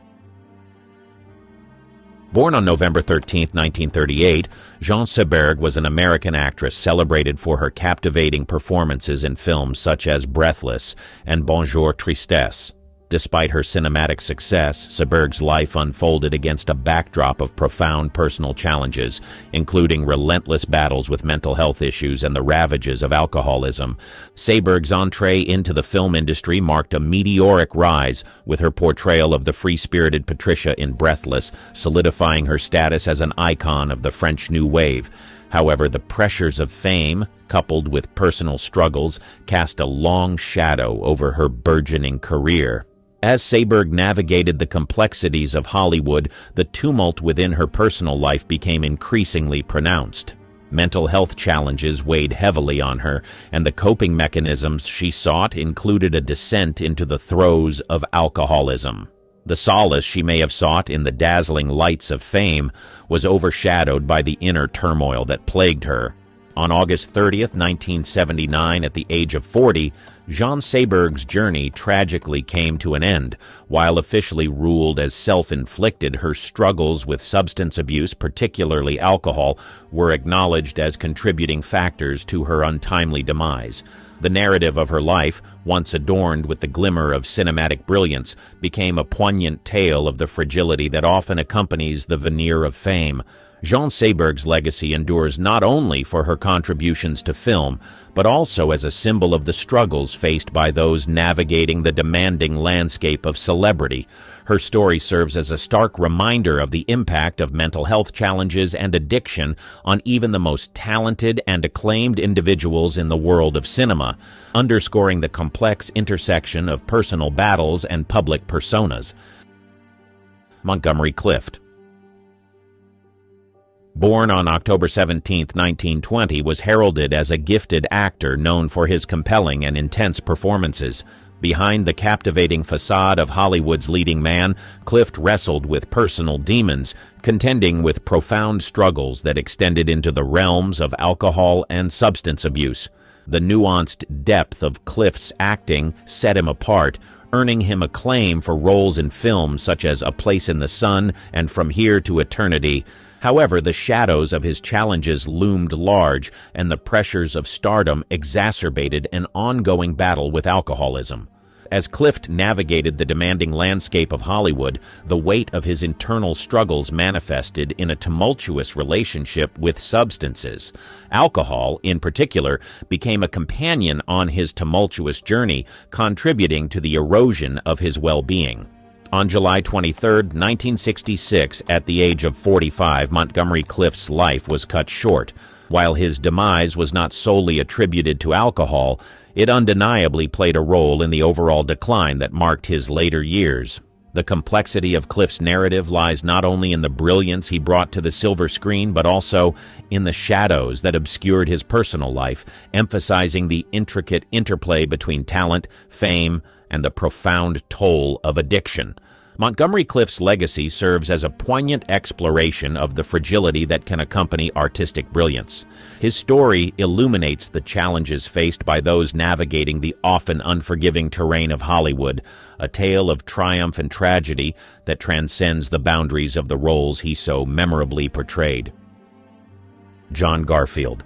Born on November 13, 1938, Jean Seberg was an American actress celebrated for her captivating performances in films such as Breathless and Bonjour Tristesse. Despite her cinematic success, Seberg's life unfolded against a backdrop of profound personal challenges, including relentless battles with mental health issues and the ravages of alcoholism. Seberg's entree into the film industry marked a meteoric rise, with her portrayal of the free-spirited Patricia in Breathless solidifying her status as an icon of the French New Wave. However, the pressures of fame, coupled with personal struggles, cast a long shadow over her burgeoning career. As Seberg navigated the complexities of Hollywood, the tumult within her personal life became increasingly pronounced. Mental health challenges weighed heavily on her, and the coping mechanisms she sought included a descent into the throes of alcoholism. The solace she may have sought in the dazzling lights of fame was overshadowed by the inner turmoil that plagued her. On August 30th, 1979, at the age of 40, Jean Seberg's journey tragically came to an end. While officially ruled as self-inflicted, her struggles with substance abuse, particularly alcohol, were acknowledged as contributing factors to her untimely demise. The narrative of her life, once adorned with the glimmer of cinematic brilliance, became a poignant tale of the fragility that often accompanies the veneer of fame. Jean Seberg's legacy endures not only for her contributions to film, but also as a symbol of the struggles faced by those navigating the demanding landscape of celebrity. Her story serves as a stark reminder of the impact of mental health challenges and addiction on even the most talented and acclaimed individuals in the world of cinema, underscoring the complex intersection of personal battles and public personas. Montgomery Clift. Born on October 17, 1920, was heralded as a gifted actor known for his compelling and intense performances. Behind the captivating facade of Hollywood's leading man, Clift wrestled with personal demons, contending with profound struggles that extended into the realms of alcohol and substance abuse. The nuanced depth of Clift's acting set him apart, earning him acclaim for roles in films such as A Place in the Sun and From Here to Eternity. However, the shadows of his challenges loomed large, and the pressures of stardom exacerbated an ongoing battle with alcoholism. As Clift navigated the demanding landscape of Hollywood, the weight of his internal struggles manifested in a tumultuous relationship with substances. Alcohol, in particular, became a companion on his tumultuous journey, contributing to the erosion of his well-being. On July 23, 1966, at the age of 45, Montgomery Clift's life was cut short. While his demise was not solely attributed to alcohol, it undeniably played a role in the overall decline that marked his later years. The complexity of Clift's narrative lies not only in the brilliance he brought to the silver screen, but also in the shadows that obscured his personal life, emphasizing the intricate interplay between talent, fame, and the profound toll of addiction. Montgomery Clift's legacy serves as a poignant exploration of the fragility that can accompany artistic brilliance. His story illuminates the challenges faced by those navigating the often unforgiving terrain of Hollywood, a tale of triumph and tragedy that transcends the boundaries of the roles he so memorably portrayed. John Garfield.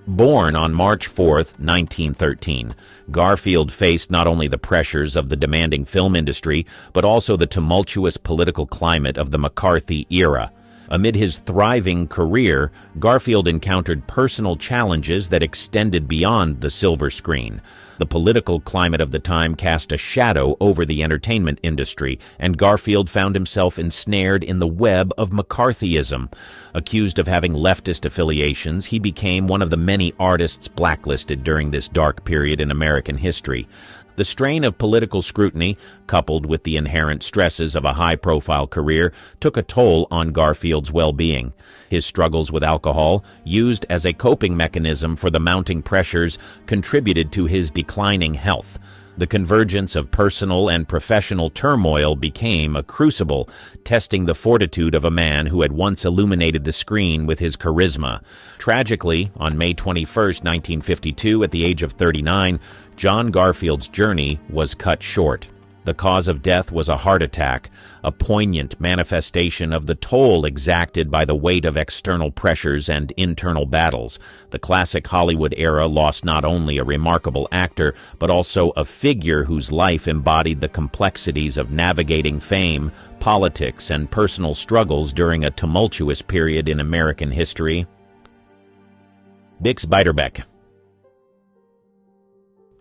Born on March 4, 1913, Garfield faced not only the pressures of the demanding film industry, but also the tumultuous political climate of the McCarthy era. Amid his thriving career, Garfield encountered personal challenges that extended beyond the silver screen. The political climate of the time cast a shadow over the entertainment industry, and Garfield found himself ensnared in the web of McCarthyism. Accused of having leftist affiliations, he became one of the many artists blacklisted during this dark period in American history. The strain of political scrutiny, coupled with the inherent stresses of a high-profile career, took a toll on Garfield's well-being. His struggles with alcohol, used as a coping mechanism for the mounting pressures, contributed to his declining health. The convergence of personal and professional turmoil became a crucible, testing the fortitude of a man who had once illuminated the screen with his charisma. Tragically, on May 21, 1952, at the age of 39, John Garfield's journey was cut short. The cause of death was a heart attack, a poignant manifestation of the toll exacted by the weight of external pressures and internal battles. The classic Hollywood era lost not only a remarkable actor, but also a figure whose life embodied the complexities of navigating fame, politics, and personal struggles during a tumultuous period in American history. Bix Beiderbecke.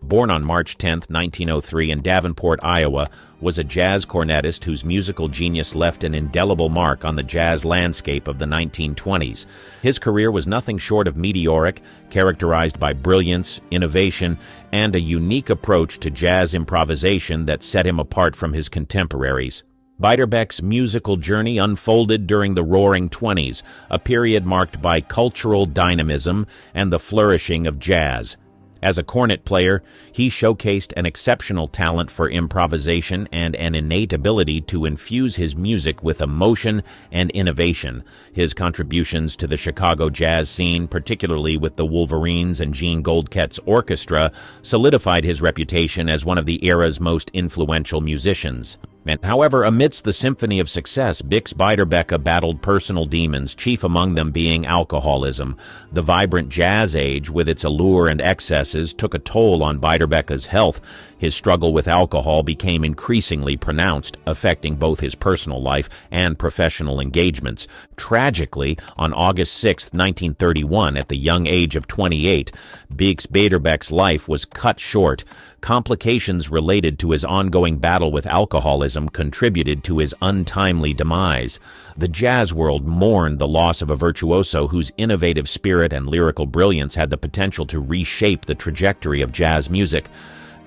Born on March 10, 1903 in Davenport, Iowa, was a jazz cornetist whose musical genius left an indelible mark on the jazz landscape of the 1920s. His career was nothing short of meteoric, characterized by brilliance, innovation, and a unique approach to jazz improvisation that set him apart from his contemporaries. Beiderbecke's musical journey unfolded during the Roaring Twenties, a period marked by cultural dynamism and the flourishing of jazz. As a cornet player, he showcased an exceptional talent for improvisation and an innate ability to infuse his music with emotion and innovation. His contributions to the Chicago jazz scene, particularly with the Wolverines and Gene Goldkett's orchestra, solidified his reputation as one of the era's most influential musicians. And however, amidst the symphony of success, Bix Beiderbecke battled personal demons, chief among them being alcoholism. The vibrant jazz age, with its allure and excesses, took a toll on Beiderbecke's health. His struggle with alcohol became increasingly pronounced, affecting both his personal life and professional engagements. Tragically, on August 6, 1931, at the young age of 28, Bix Beiderbecke's life was cut short. Complications related to his ongoing battle with alcoholism contributed to his untimely demise. The jazz world mourned the loss of a virtuoso whose innovative spirit and lyrical brilliance had the potential to reshape the trajectory of jazz music.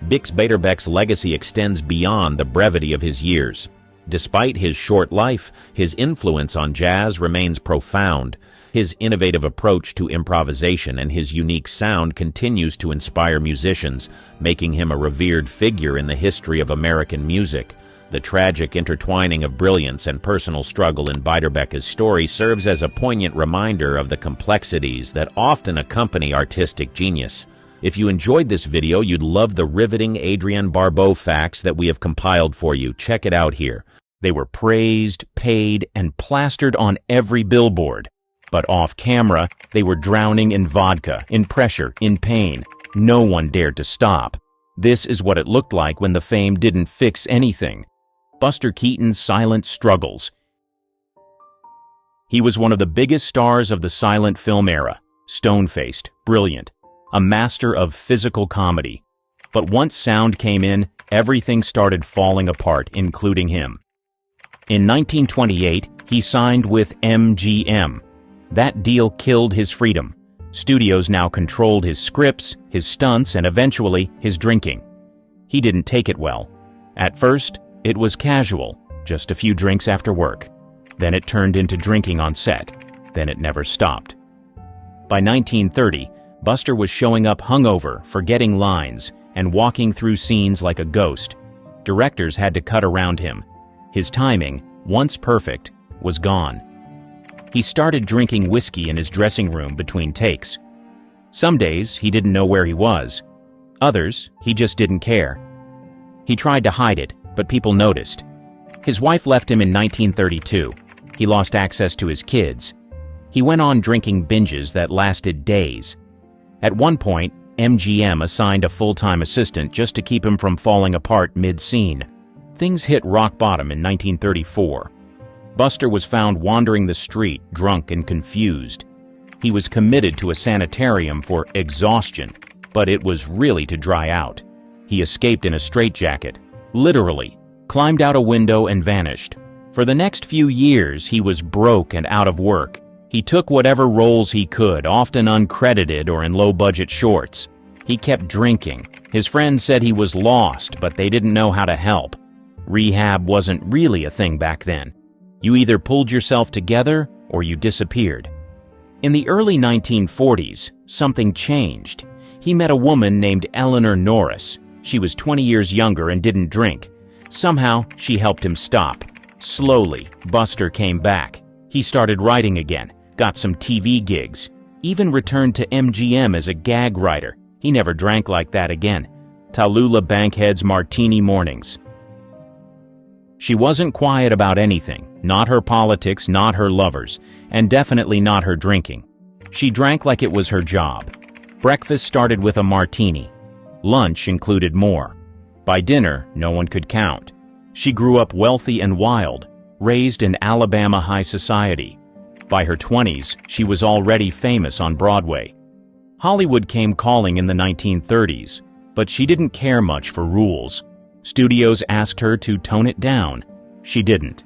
Bix Beiderbecke's legacy extends beyond the brevity of his years. Despite his short life, his influence on jazz remains profound. His innovative approach to improvisation and his unique sound continues to inspire musicians, making him a revered figure in the history of American music. The tragic intertwining of brilliance and personal struggle in Beiderbecke's story serves as a poignant reminder of the complexities that often accompany artistic genius. If you enjoyed this video, you'd love the riveting Adrienne Barbeau facts that we have compiled for you. Check it out here. They were praised, paid, and plastered on every billboard. But off camera, they were drowning in vodka, in pressure, in pain. No one dared to stop. This is what it looked like when the fame didn't fix anything. Buster Keaton's silent struggles. He was one of the biggest stars of the silent film era, stone-faced, brilliant, a master of physical comedy. But once sound came in, everything started falling apart, including him. In 1928, he signed with MGM. That deal killed his freedom. Studios now controlled his scripts, his stunts, and eventually his drinking. He didn't take it well. At first, it was casual, just a few drinks after work. Then it turned into drinking on set. Then it never stopped. By 1930, Buster was showing up hungover, forgetting lines, and walking through scenes like a ghost. Directors had to cut around him. His timing, once perfect, was gone. He started drinking whiskey in his dressing room between takes. Some days, he didn't know where he was. Others, he just didn't care. He tried to hide it, but people noticed. His wife left him in 1932. He lost access to his kids. He went on drinking binges that lasted days. At one point, MGM assigned a full-time assistant just to keep him from falling apart mid-scene. Things hit rock bottom in 1934. Buster was found wandering the street, drunk and confused. He was committed to a sanitarium for exhaustion, but it was really to dry out. He escaped in a straitjacket, literally, climbed out a window and vanished. For the next few years, he was broke and out of work. He took whatever roles he could, often uncredited or in low-budget shorts. He kept drinking. His friends said he was lost, but they didn't know how to help. Rehab wasn't really a thing back then. You either pulled yourself together or you disappeared. In the early 1940s, something changed. He met a woman named Eleanor Norris. She was 20 years younger and didn't drink. Somehow, she helped him stop. Slowly, Buster came back. He started writing again, got some TV gigs, even returned to MGM as a gag writer. He never drank like that again. Tallulah Bankhead's Martini Mornings. She wasn't quiet about anything, not her politics, not her lovers, and definitely not her drinking. She drank like it was her job. Breakfast started with a martini. Lunch included more. By dinner, no one could count. She grew up wealthy and wild, raised in Alabama high society. By her 20s, she was already famous on Broadway. Hollywood came calling in the 1930s, but she didn't care much for rules. Studios asked her to tone it down. She didn't.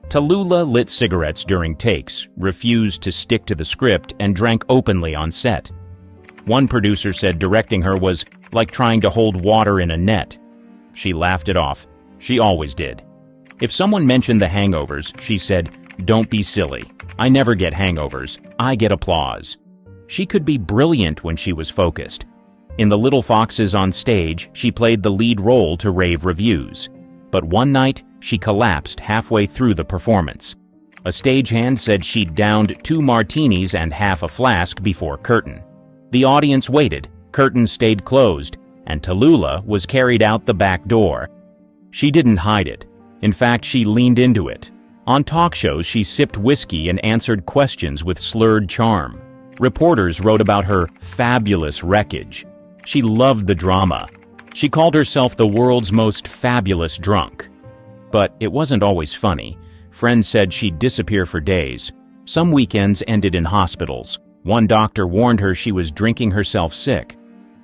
Tallulah lit cigarettes during takes, refused to stick to the script, and drank openly on set. One producer said directing her was like trying to hold water in a net. She laughed it off. She always did. If someone mentioned the hangovers, she said, "Don't be silly. I never get hangovers. I get applause." She could be brilliant when she was focused. In The Little Foxes on Stage, she played the lead role to rave reviews. But one night, she collapsed halfway through the performance. A stagehand said she'd downed 2 martinis and half a flask before curtain. The audience waited, curtain stayed closed, and Tallulah was carried out the back door. She didn't hide it. In fact, she leaned into it. On talk shows, she sipped whiskey and answered questions with slurred charm. Reporters wrote about her fabulous wreckage. She loved the drama. She called herself the world's most fabulous drunk. But it wasn't always funny. Friends said she'd disappear for days. Some weekends ended in hospitals. One doctor warned her she was drinking herself sick.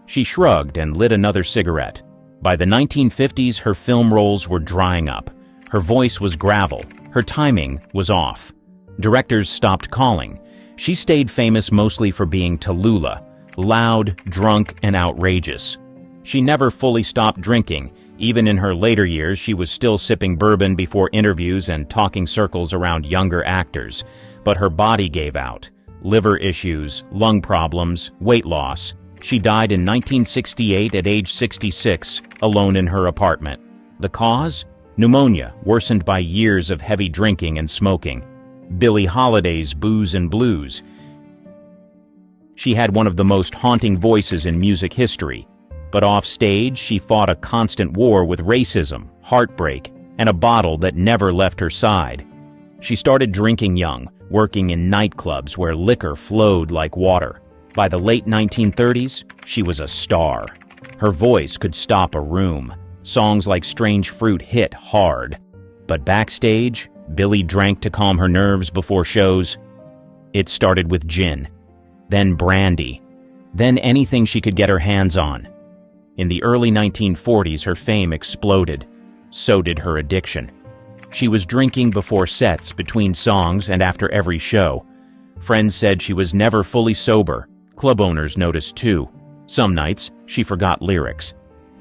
She shrugged and lit another cigarette. By the 1950s, her film roles were drying up. Her voice was gravel. Her timing was off. Directors stopped calling. She stayed famous mostly for being Tallulah, loud, drunk, and outrageous. She never fully stopped drinking. Even in her later years, she was still sipping bourbon before interviews and talking circles around younger actors. But her body gave out. Liver issues, lung problems, weight loss. She died in 1968 at age 66, alone in her apartment. The cause? Pneumonia, worsened by years of heavy drinking and smoking. Billie Holiday's Booze and Blues. She had one of the most haunting voices in music history. But off stage, she fought a constant war with racism, heartbreak, and a bottle that never left her side. She started drinking young, working in nightclubs where liquor flowed like water. By the late 1930s, she was a star. Her voice could stop a room. Songs like Strange Fruit hit hard. But backstage, Billie drank to calm her nerves before shows. It started with gin, then brandy, then anything she could get her hands on. In the early 1940s, her fame exploded. So did her addiction. She was drinking before sets, between songs, and after every show. Friends said she was never fully sober. Club owners noticed too. Some nights, she forgot lyrics.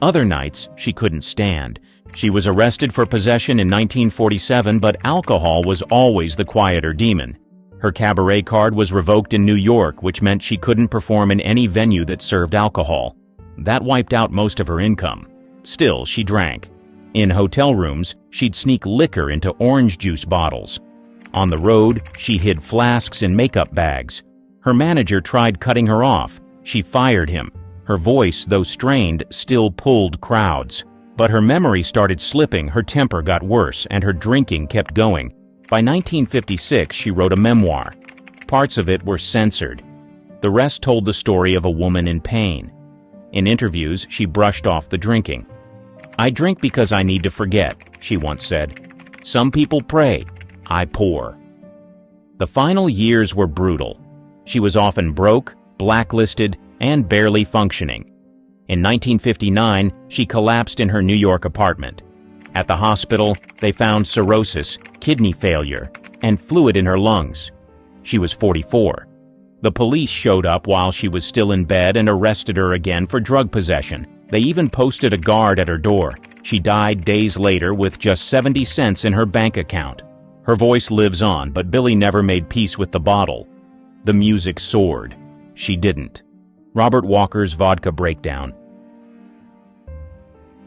Other nights, she couldn't stand. She was arrested for possession in 1947, but alcohol was always the quieter demon. Her cabaret card was revoked in New York, which meant she couldn't perform in any venue that served alcohol. That wiped out most of her income. Still, she drank. In hotel rooms, she'd sneak liquor into orange juice bottles. On the road, she hid flasks in makeup bags. Her manager tried cutting her off. She fired him. Her voice, though strained, still pulled crowds. But her memory started slipping, her temper got worse, and her drinking kept going. By 1956, she wrote a memoir. Parts of it were censored. The rest told the story of a woman in pain. In interviews, she brushed off the drinking. "I drink because I need to forget," she once said. "Some people pray. I pour." The final years were brutal. She was often broke, blacklisted, and barely functioning. In 1959, she collapsed in her New York apartment. At the hospital, they found cirrhosis, kidney failure, and fluid in her lungs. She was 44. The police showed up while she was still in bed and arrested her again for drug possession. They even posted a guard at her door. She died days later with just 70 cents in her bank account. Her voice lives on, but Billie never made peace with the bottle. The music soared. She didn't. Robert Walker's Vodka Breakdown.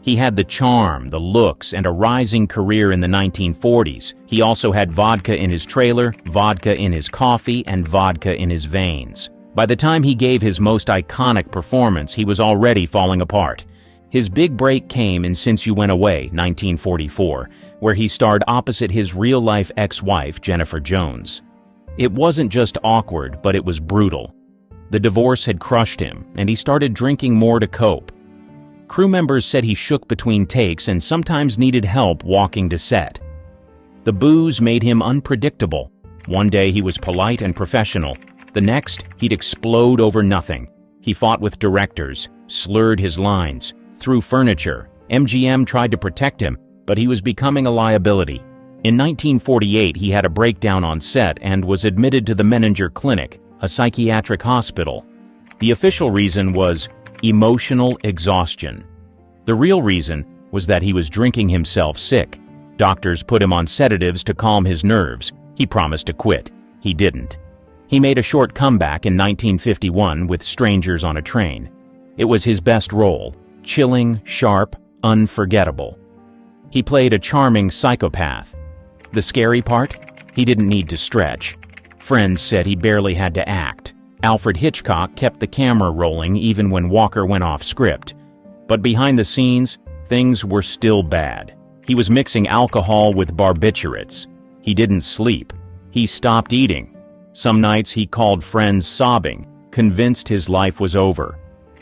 He had the charm, the looks, and a rising career in the 1940s. He also had vodka in his trailer, vodka in his coffee, and vodka in his veins. By the time he gave his most iconic performance, he was already falling apart. His big break came in Since You Went Away, 1944, where he starred opposite his real-life ex-wife, Jennifer Jones. It wasn't just awkward, but it was brutal. The divorce had crushed him, and he started drinking more to cope. Crew members said he shook between takes and sometimes needed help walking to set. The booze made him unpredictable. One day he was polite and professional. The next, he'd explode over nothing. He fought with directors, slurred his lines, threw furniture. MGM tried to protect him, but he was becoming a liability. In 1948, he had a breakdown on set and was admitted to the Menninger Clinic, a psychiatric hospital. The official reason was emotional exhaustion. The real reason was that he was drinking himself sick. Doctors put him on sedatives to calm his nerves. He promised to quit. He didn't. He made a short comeback in 1951 with Strangers on a Train. It was his best role, chilling, sharp, unforgettable. He played a charming psychopath. The scary part? He didn't need to stretch. Friends said he barely had to act. Alfred Hitchcock kept the camera rolling even when Walker went off script. But behind the scenes, things were still bad. He was mixing alcohol with barbiturates. He didn't sleep. He stopped eating. Some nights he called friends sobbing, convinced his life was over.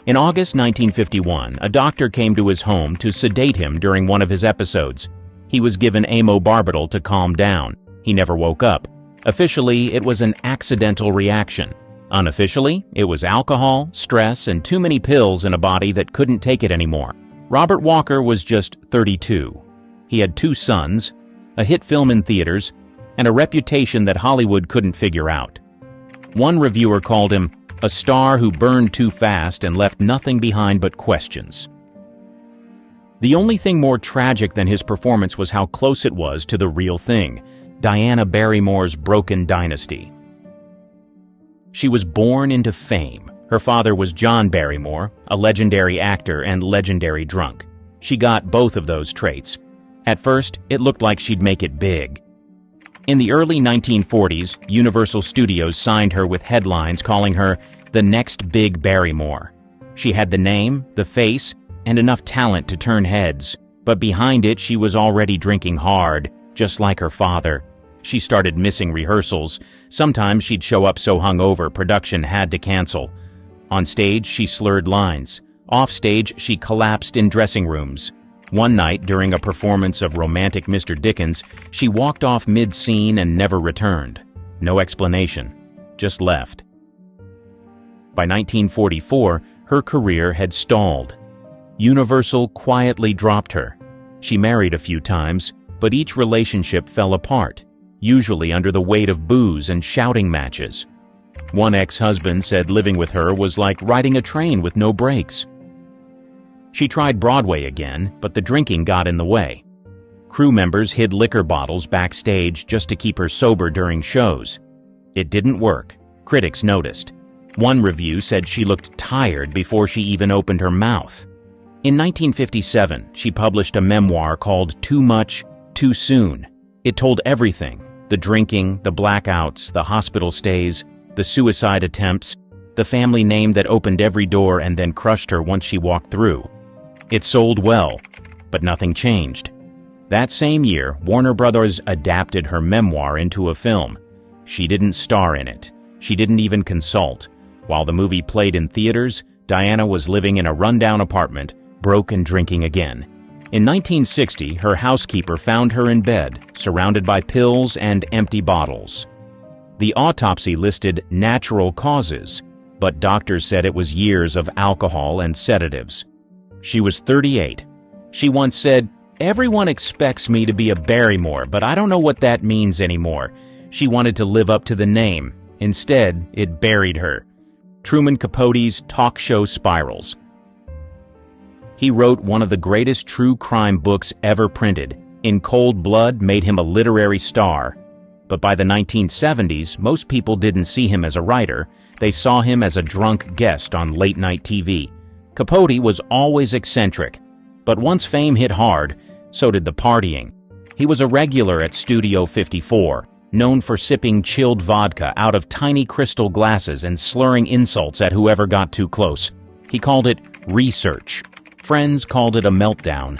In August 1951, a doctor came to his home to sedate him during one of his episodes. He was given amobarbital to calm down. He never woke up. Officially, it was an accidental reaction. Unofficially, it was alcohol, stress, and too many pills in a body that couldn't take it anymore. Robert Walker was just 32. He had 2 sons, a hit film in theaters, and a reputation that Hollywood couldn't figure out. One reviewer called him a star who burned too fast and left nothing behind but questions. The only thing more tragic than his performance was how close it was to the real thing, Diana Barrymore's broken dynasty. She was born into fame. Her father was John Barrymore, a legendary actor and legendary drunk. She got both of those traits. At first, it looked like she'd make it big. In the early 1940s, Universal Studios signed her with headlines calling her the next big Barrymore. She had the name, the face, and enough talent to turn heads, but behind it she was already drinking hard, just like her father. She started missing rehearsals. Sometimes she'd show up so hungover production had to cancel. On stage, she slurred lines. Off stage, she collapsed in dressing rooms. One night, during a performance of Romantic Mr. Dickens, she walked off mid-scene and never returned. No explanation. Just left. By 1944, her career had stalled. Universal quietly dropped her. She married a few times, but each relationship fell apart, usually under the weight of booze and shouting matches. One ex-husband said living with her was like riding a train with no brakes. She tried Broadway again, but the drinking got in the way. Crew members hid liquor bottles backstage just to keep her sober during shows. It didn't work. Critics noticed. One review said she looked tired before she even opened her mouth. In 1957, she published a memoir called Too Much, Too Soon. It told everything: the drinking, the blackouts, the hospital stays, the suicide attempts, the family name that opened every door and then crushed her once she walked through. It sold well, but nothing changed. That same year, Warner Brothers adapted her memoir into a film. She didn't star in it. She didn't even consult. While the movie played in theaters, Diana was living in a rundown apartment, broke and drinking again. In 1960, her housekeeper found her in bed, surrounded by pills and empty bottles. The autopsy listed natural causes, but doctors said it was years of alcohol and sedatives. She was 38. She once said, "Everyone expects me to be a Barrymore, but I don't know what that means anymore." She wanted to live up to the name. Instead, it buried her. Truman Capote's talk show spirals. He wrote one of the greatest true crime books ever printed. In Cold Blood made him a literary star. But by the 1970s, most people didn't see him as a writer. They saw him as a drunk guest on late-night TV. Capote was always eccentric. But once fame hit hard, so did the partying. He was a regular at Studio 54, known for sipping chilled vodka out of tiny crystal glasses and slurring insults at whoever got too close. He called it research. Friends called it a meltdown.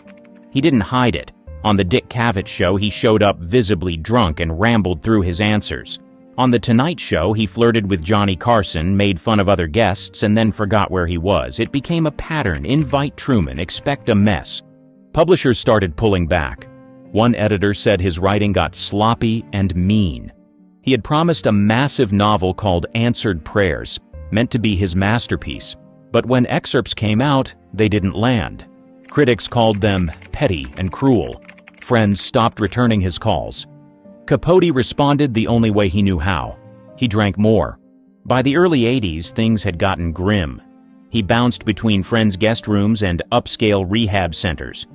He didn't hide it. On the Dick Cavett Show, he showed up visibly drunk and rambled through his answers. On The Tonight Show, he flirted with Johnny Carson, made fun of other guests, and then forgot where he was. It became a pattern. Invite Truman, expect a mess. Publishers started pulling back. One editor said his writing got sloppy and mean. He had promised a massive novel called Answered Prayers, meant to be his masterpiece. But when excerpts came out, they didn't land. Critics called them petty and cruel. Friends stopped returning his calls. Capote responded the only way he knew how. He drank more. By the early 80s, things had gotten grim. He bounced between friends' guest rooms and upscale rehab centers.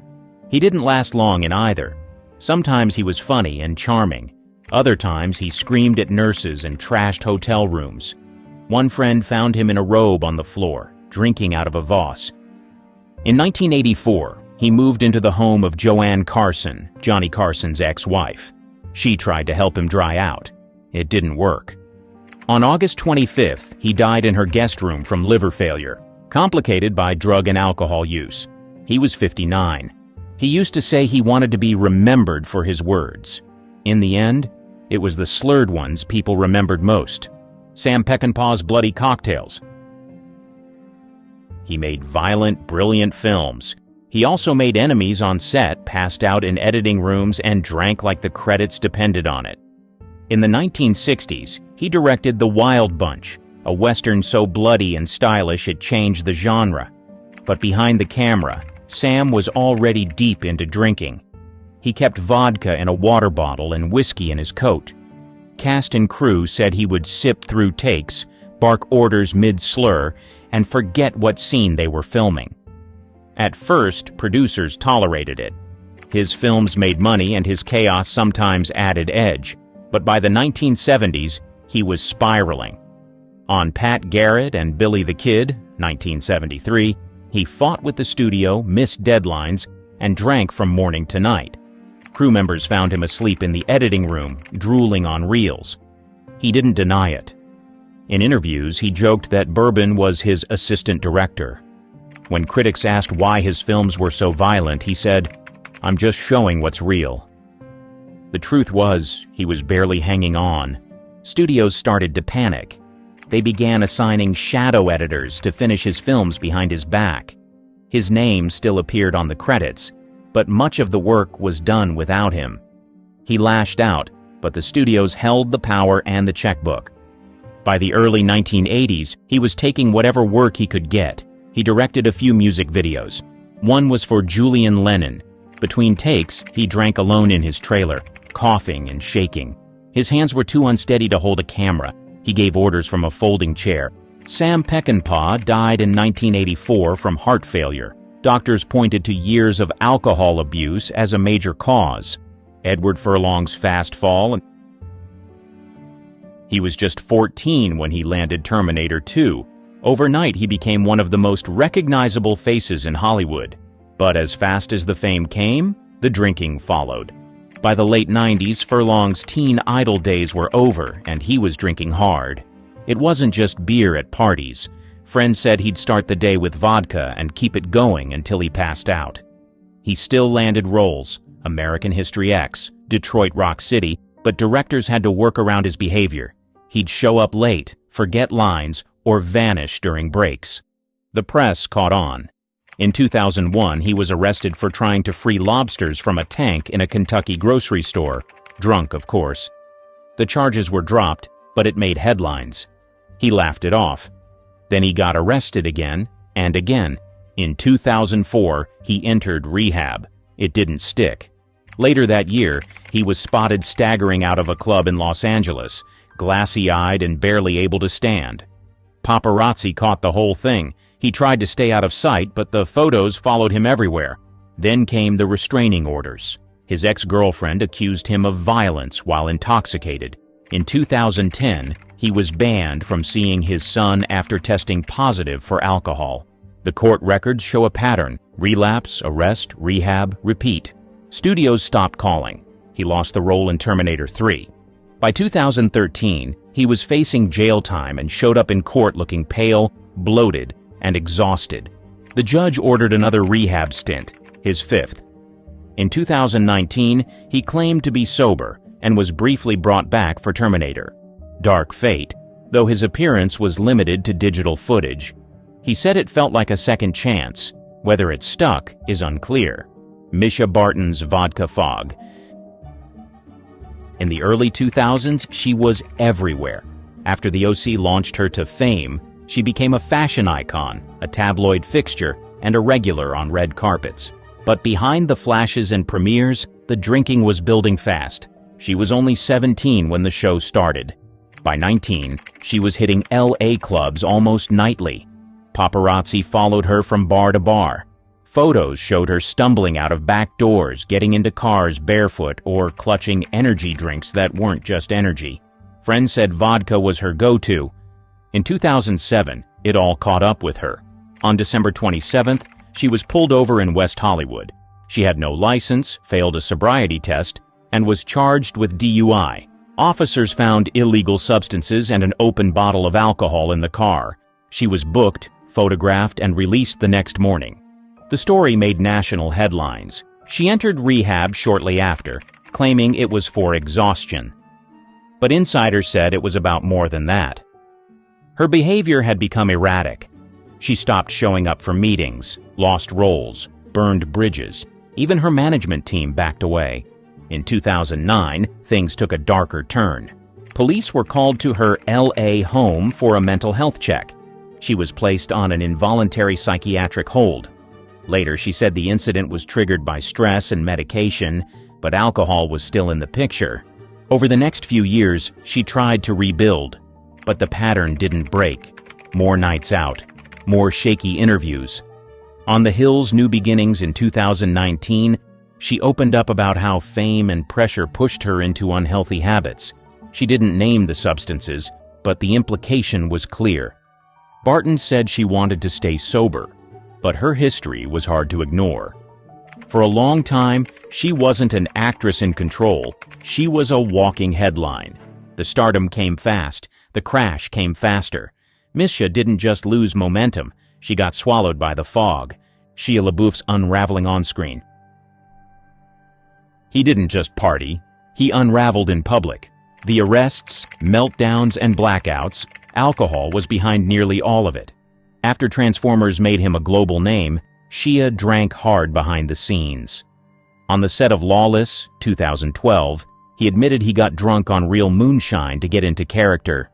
He didn't last long in either. Sometimes he was funny and charming. Other times he screamed at nurses and trashed hotel rooms. One friend found him in a robe on the floor, drinking out of a vase. In 1984, he moved into the home of Joanne Carson, Johnny Carson's ex-wife. She tried to help him dry out. It didn't work. On August 25th, he died in her guest room from liver failure, complicated by drug and alcohol use. He was 59. He used to say he wanted to be remembered for his words. In the end, it was the slurred ones people remembered most. Sam Peckinpah's bloody cocktails. He made violent, brilliant films. He also made enemies on set, passed out in editing rooms, and drank like the credits depended on it. In the 1960s, he directed The Wild Bunch, a western so bloody and stylish it changed the genre. But behind the camera, Sam was already deep into drinking. He kept vodka in a water bottle and whiskey in his coat. Cast and crew said he would sip through takes, bark orders mid-slur, and forget what scene they were filming. At first, producers tolerated it. His films made money and his chaos sometimes added edge, but by the 1970s, he was spiraling. On Pat Garrett and Billy the Kid, 1973, he fought with the studio, missed deadlines, and drank from morning to night. Crew members found him asleep in the editing room, drooling on reels. He didn't deny it. In interviews, he joked that bourbon was his assistant director. When critics asked why his films were so violent, he said, "I'm just showing what's real." The truth was, he was barely hanging on. Studios started to panic. They began assigning shadow editors to finish his films behind his back. His name still appeared on the credits, but much of the work was done without him. He lashed out, but the studios held the power and the checkbook. By the early 1980s, he was taking whatever work he could get. He directed a few music videos. One was for Julian Lennon. Between takes, he drank alone in his trailer, coughing and shaking. His hands were too unsteady to hold a camera. He gave orders from a folding chair. Sam Peckinpah died in 1984 from heart failure. Doctors pointed to years of alcohol abuse as a major cause. Edward Furlong's fast fall. He was just 14 when he landed Terminator 2. Overnight, he became one of the most recognizable faces in Hollywood. But as fast as the fame came, the drinking followed. By the late 90s, Furlong's teen idol days were over, and he was drinking hard. It wasn't just beer at parties. Friends said he'd start the day with vodka and keep it going until he passed out. He still landed roles, American History X, Detroit Rock City, but directors had to work around his behavior. He'd show up late, forget lines, or vanish during breaks. The press caught on. In 2001, he was arrested for trying to free lobsters from a tank in a Kentucky grocery store. Drunk, of course. The charges were dropped, but it made headlines. He laughed it off. Then he got arrested again, and again. In 2004, he entered rehab. It didn't stick. Later that year, he was spotted staggering out of a club in Los Angeles, glassy-eyed and barely able to stand. Paparazzi caught the whole thing. He tried to stay out of sight, but the photos followed him everywhere. Then came the restraining orders. His ex-girlfriend accused him of violence while intoxicated. In 2010, he was banned from seeing his son after testing positive for alcohol. The court records show a pattern: relapse, arrest, rehab, repeat. Studios stopped calling. He lost the role in Terminator 3. By 2013, he was facing jail time and showed up in court looking pale, bloated, and exhausted. The judge ordered another rehab stint, his fifth. In 2019, he claimed to be sober and was briefly brought back for Terminator. Dark fate, though his appearance was limited to digital footage. He said it felt like a second chance. Whether it stuck is unclear. Misha Barton's vodka fog. In the early 2000s, she was everywhere. After the OC launched her to fame, she became a fashion icon, a tabloid fixture, and a regular on red carpets. But behind the flashes and premieres, the drinking was building fast. She was only 17 when the show started. By 19, she was hitting LA clubs almost nightly. Paparazzi followed her from bar to bar. Photos showed her stumbling out of back doors, getting into cars barefoot, or clutching energy drinks that weren't just energy. Friends said vodka was her go-to. In 2007, it all caught up with her. On December 27th, she was pulled over in West Hollywood. She had no license, failed a sobriety test, and was charged with DUI. Officers found illegal substances and an open bottle of alcohol in the car. She was booked, photographed, and released the next morning. The story made national headlines. She entered rehab shortly after, claiming it was for exhaustion. But insiders said it was about more than that. Her behavior had become erratic. She stopped showing up for meetings, lost roles, burned bridges. Even her management team backed away. In 2009, things took a darker turn. Police were called to her LA home for a mental health check. She was placed on an involuntary psychiatric hold. Later, she said the incident was triggered by stress and medication, but alcohol was still in the picture. Over the next few years, she tried to rebuild, but the pattern didn't break. More nights out, more shaky interviews. On The Hill's New Beginnings in 2019, she opened up about how fame and pressure pushed her into unhealthy habits. She didn't name the substances, but the implication was clear. Barton said she wanted to stay sober, but her history was hard to ignore. For a long time, she wasn't an actress in control. She was a walking headline. The stardom came fast. The crash came faster. Misha didn't just lose momentum. She got swallowed by the fog. Shia LaBeouf's unraveling on screen. He didn't just party. He unraveled in public. The arrests, meltdowns, and blackouts, alcohol was behind nearly all of it. After Transformers made him a global name, Shia drank hard behind the scenes. On the set of Lawless, 2012, he admitted he got drunk on real moonshine to get into character.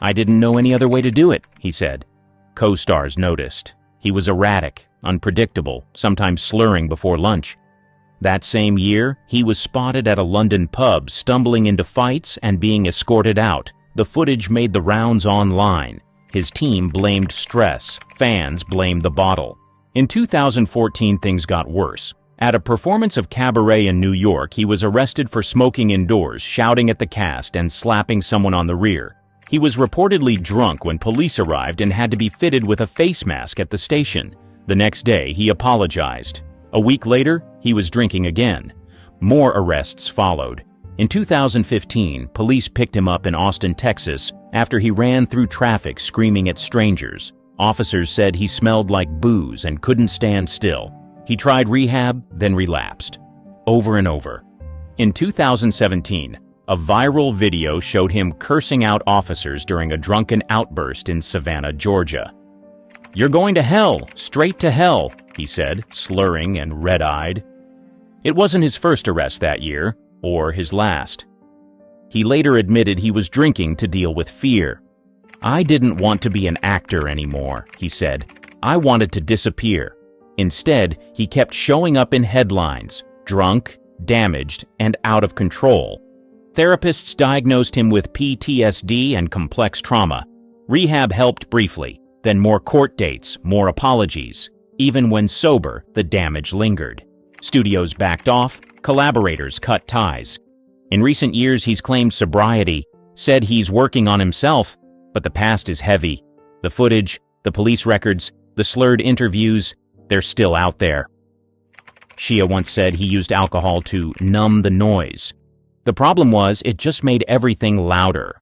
"I didn't know any other way to do it," he said. Co-stars noticed. He was erratic, unpredictable, sometimes slurring before lunch. That same year, he was spotted at a London pub stumbling into fights and being escorted out. The footage made the rounds online. His team blamed stress. Fans blamed the bottle. In 2014, things got worse. At a performance of Cabaret in New York, he was arrested for smoking indoors, shouting at the cast, and slapping someone on the rear. He was reportedly drunk when police arrived and had to be fitted with a face mask at the station. The next day, he apologized. A week later, he was drinking again. More arrests followed. In 2015, police picked him up in Austin, Texas, after he ran through traffic screaming at strangers. Officers said he smelled like booze and couldn't stand still. He tried rehab, then relapsed. Over and over. In 2017, a viral video showed him cursing out officers during a drunken outburst in Savannah, Georgia. "You're going to hell, straight to hell," he said, slurring and red-eyed. It wasn't his first arrest that year, or his last. He later admitted he was drinking to deal with fear. "I didn't want to be an actor anymore," he said. "I wanted to disappear." Instead, he kept showing up in headlines, drunk, damaged, and out of control. Therapists diagnosed him with PTSD and complex trauma. Rehab helped briefly, then more court dates, more apologies. Even when sober, the damage lingered. Studios backed off, collaborators cut ties. In recent years, he's claimed sobriety, said he's working on himself, but the past is heavy. The footage, the police records, the slurred interviews, they're still out there. Shia once said he used alcohol to numb the noise. The problem was, it just made everything louder.